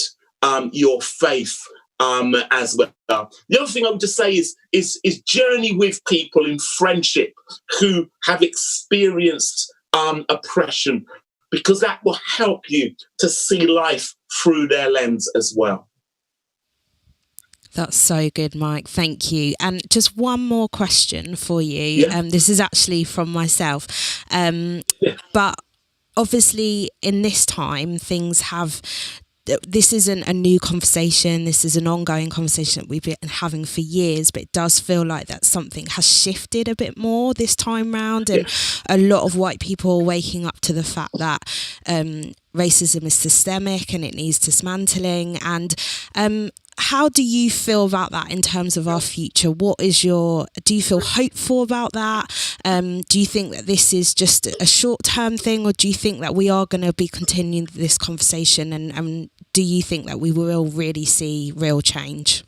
your faith as well. The other thing I would just say is journey with people in friendship who have experienced oppression, because that will help you to see life through their lens as well. That's so good, Mike. Thank you. And just one more question for you. Yeah. This is actually from myself. But obviously in this time, this isn't a new conversation. This is an ongoing conversation that we've been having for years, but it does feel like that something has shifted a bit more this time round. And a lot of white people are waking up to the fact that racism is systemic and it needs dismantling. And how do you feel about that in terms of our future? Do you feel hopeful about that? Do you think that this is just a short-term thing, or do you think that we are going to be continuing this conversation, and do you think that we will really see real change?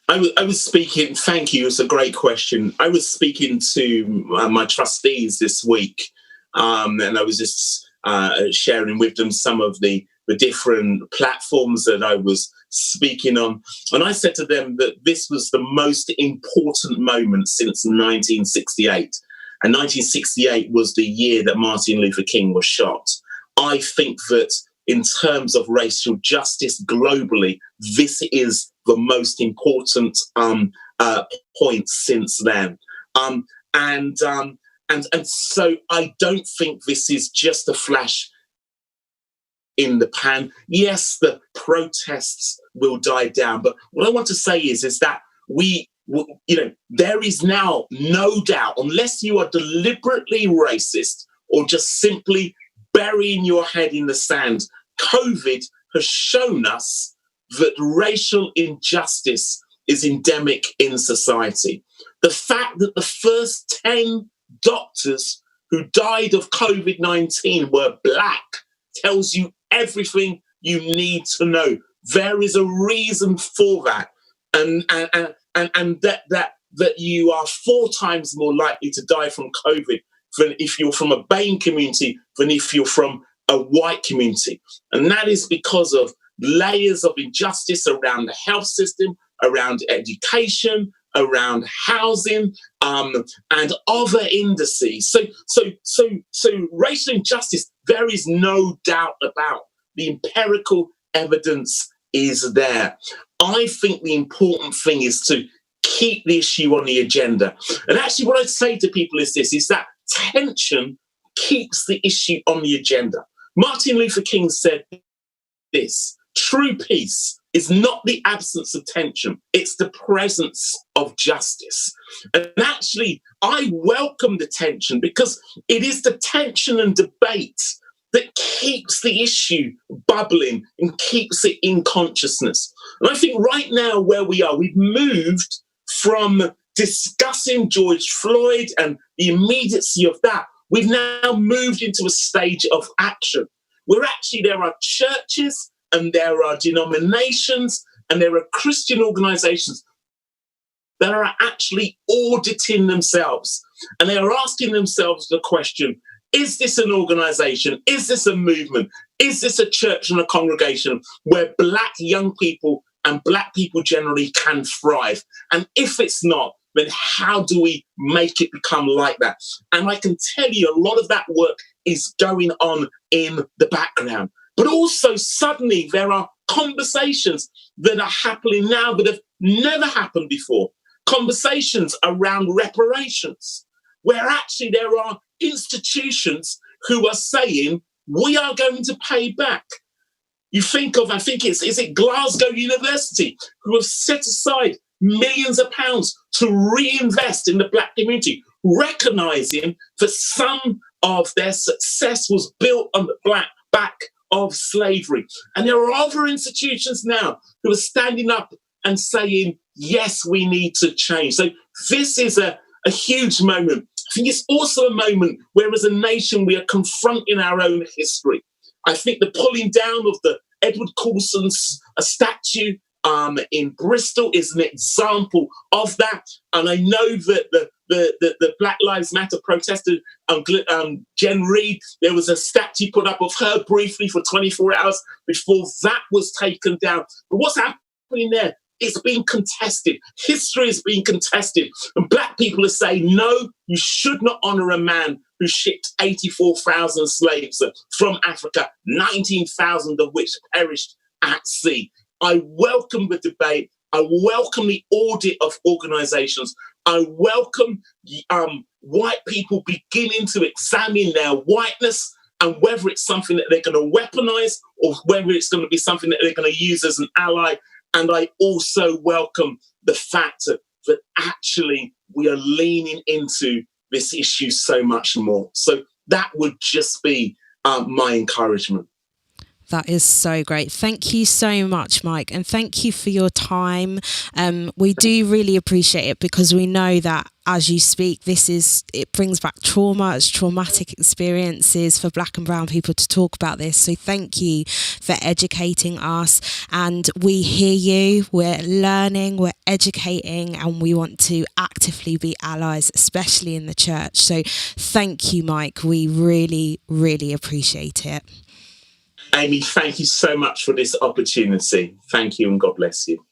I was speaking, thank you, it's a great question. I was speaking to my trustees this week, and I was just sharing with them some of the different platforms that I was speaking on. And I said to them that this was the most important moment since 1968. And 1968 was the year that Martin Luther King was shot. I think that in terms of racial justice globally, this is the most important point since then. And so I don't think this is just a flash in the pan. Yes, the protests will die down, but what I want to say is that there is now no doubt, unless you are deliberately racist or just simply burying your head in the sand, COVID has shown us that racial injustice is endemic in society. The fact that the first 10 doctors who died of COVID-19 were Black tells you everything you need to know. There is a reason for that, and that you are 4 times more likely to die from COVID than if you're from a BAME community than if you're from a white community. And that is because of layers of injustice around the health system, around education, around housing, and other indices. So racial injustice, there is no doubt about. The empirical evidence is there. I think the important thing is to keep the issue on the agenda. And actually what I'd say to people is this, is that tension keeps the issue on the agenda. Martin Luther King said this: true peace is not the absence of tension, it's the presence of justice. And actually, I welcome the tension because it is the tension and debate that keeps the issue bubbling and keeps it in consciousness. And I think right now where we are, we've moved from discussing George Floyd and the immediacy of that. We've now moved into a stage of action where actually there are churches and there are denominations and there are Christian organizations that are actually auditing themselves. And they are asking themselves the question, is this an organization? Is this a movement? Is this a church and a congregation where Black young people and Black people generally can thrive? And if it's not, then how do we make it become like that? And I can tell you a lot of that work is going on in the background. But also suddenly there are conversations that are happening now that have never happened before. Conversations around reparations, where actually there are institutions who are saying, we are going to pay back. You think of, is it Glasgow University, who have set aside millions of pounds to reinvest in the Black community, recognizing that some of their success was built on the back of slavery. And there are other institutions now who are standing up and saying, yes, we need to change. So this is a huge moment. I think it's also a moment where as a nation we are confronting our own history. I think the pulling down of the Edward Coulson's statue in Bristol is an example of that. And I know that the Black Lives Matter protester, Jen Reid, there was a statue put up of her briefly for 24 hours before that was taken down. But what's happening there? It's being contested. History is being contested. And Black people are saying, no, you should not honour a man who shipped 84,000 slaves from Africa, 19,000 of which perished at sea. I welcome the debate. I welcome the audit of organisations. I welcome white people beginning to examine their whiteness and whether it's something that they're going to weaponise or whether it's going to be something that they're going to use as an ally. And I also welcome the fact that actually we are leaning into this issue so much more. So that would just be my encouragement. That is so great. Thank you so much, Mike. And thank you for your time. We do really appreciate it, because we know that as you speak, it brings back trauma. It's traumatic experiences for Black and brown people to talk about this. So thank you for educating us. And we hear you. We're learning, we're educating, and we want to actively be allies, especially in the church. So thank you, Mike. We really, really appreciate it. Amy, thank you so much for this opportunity. Thank you, and God bless you.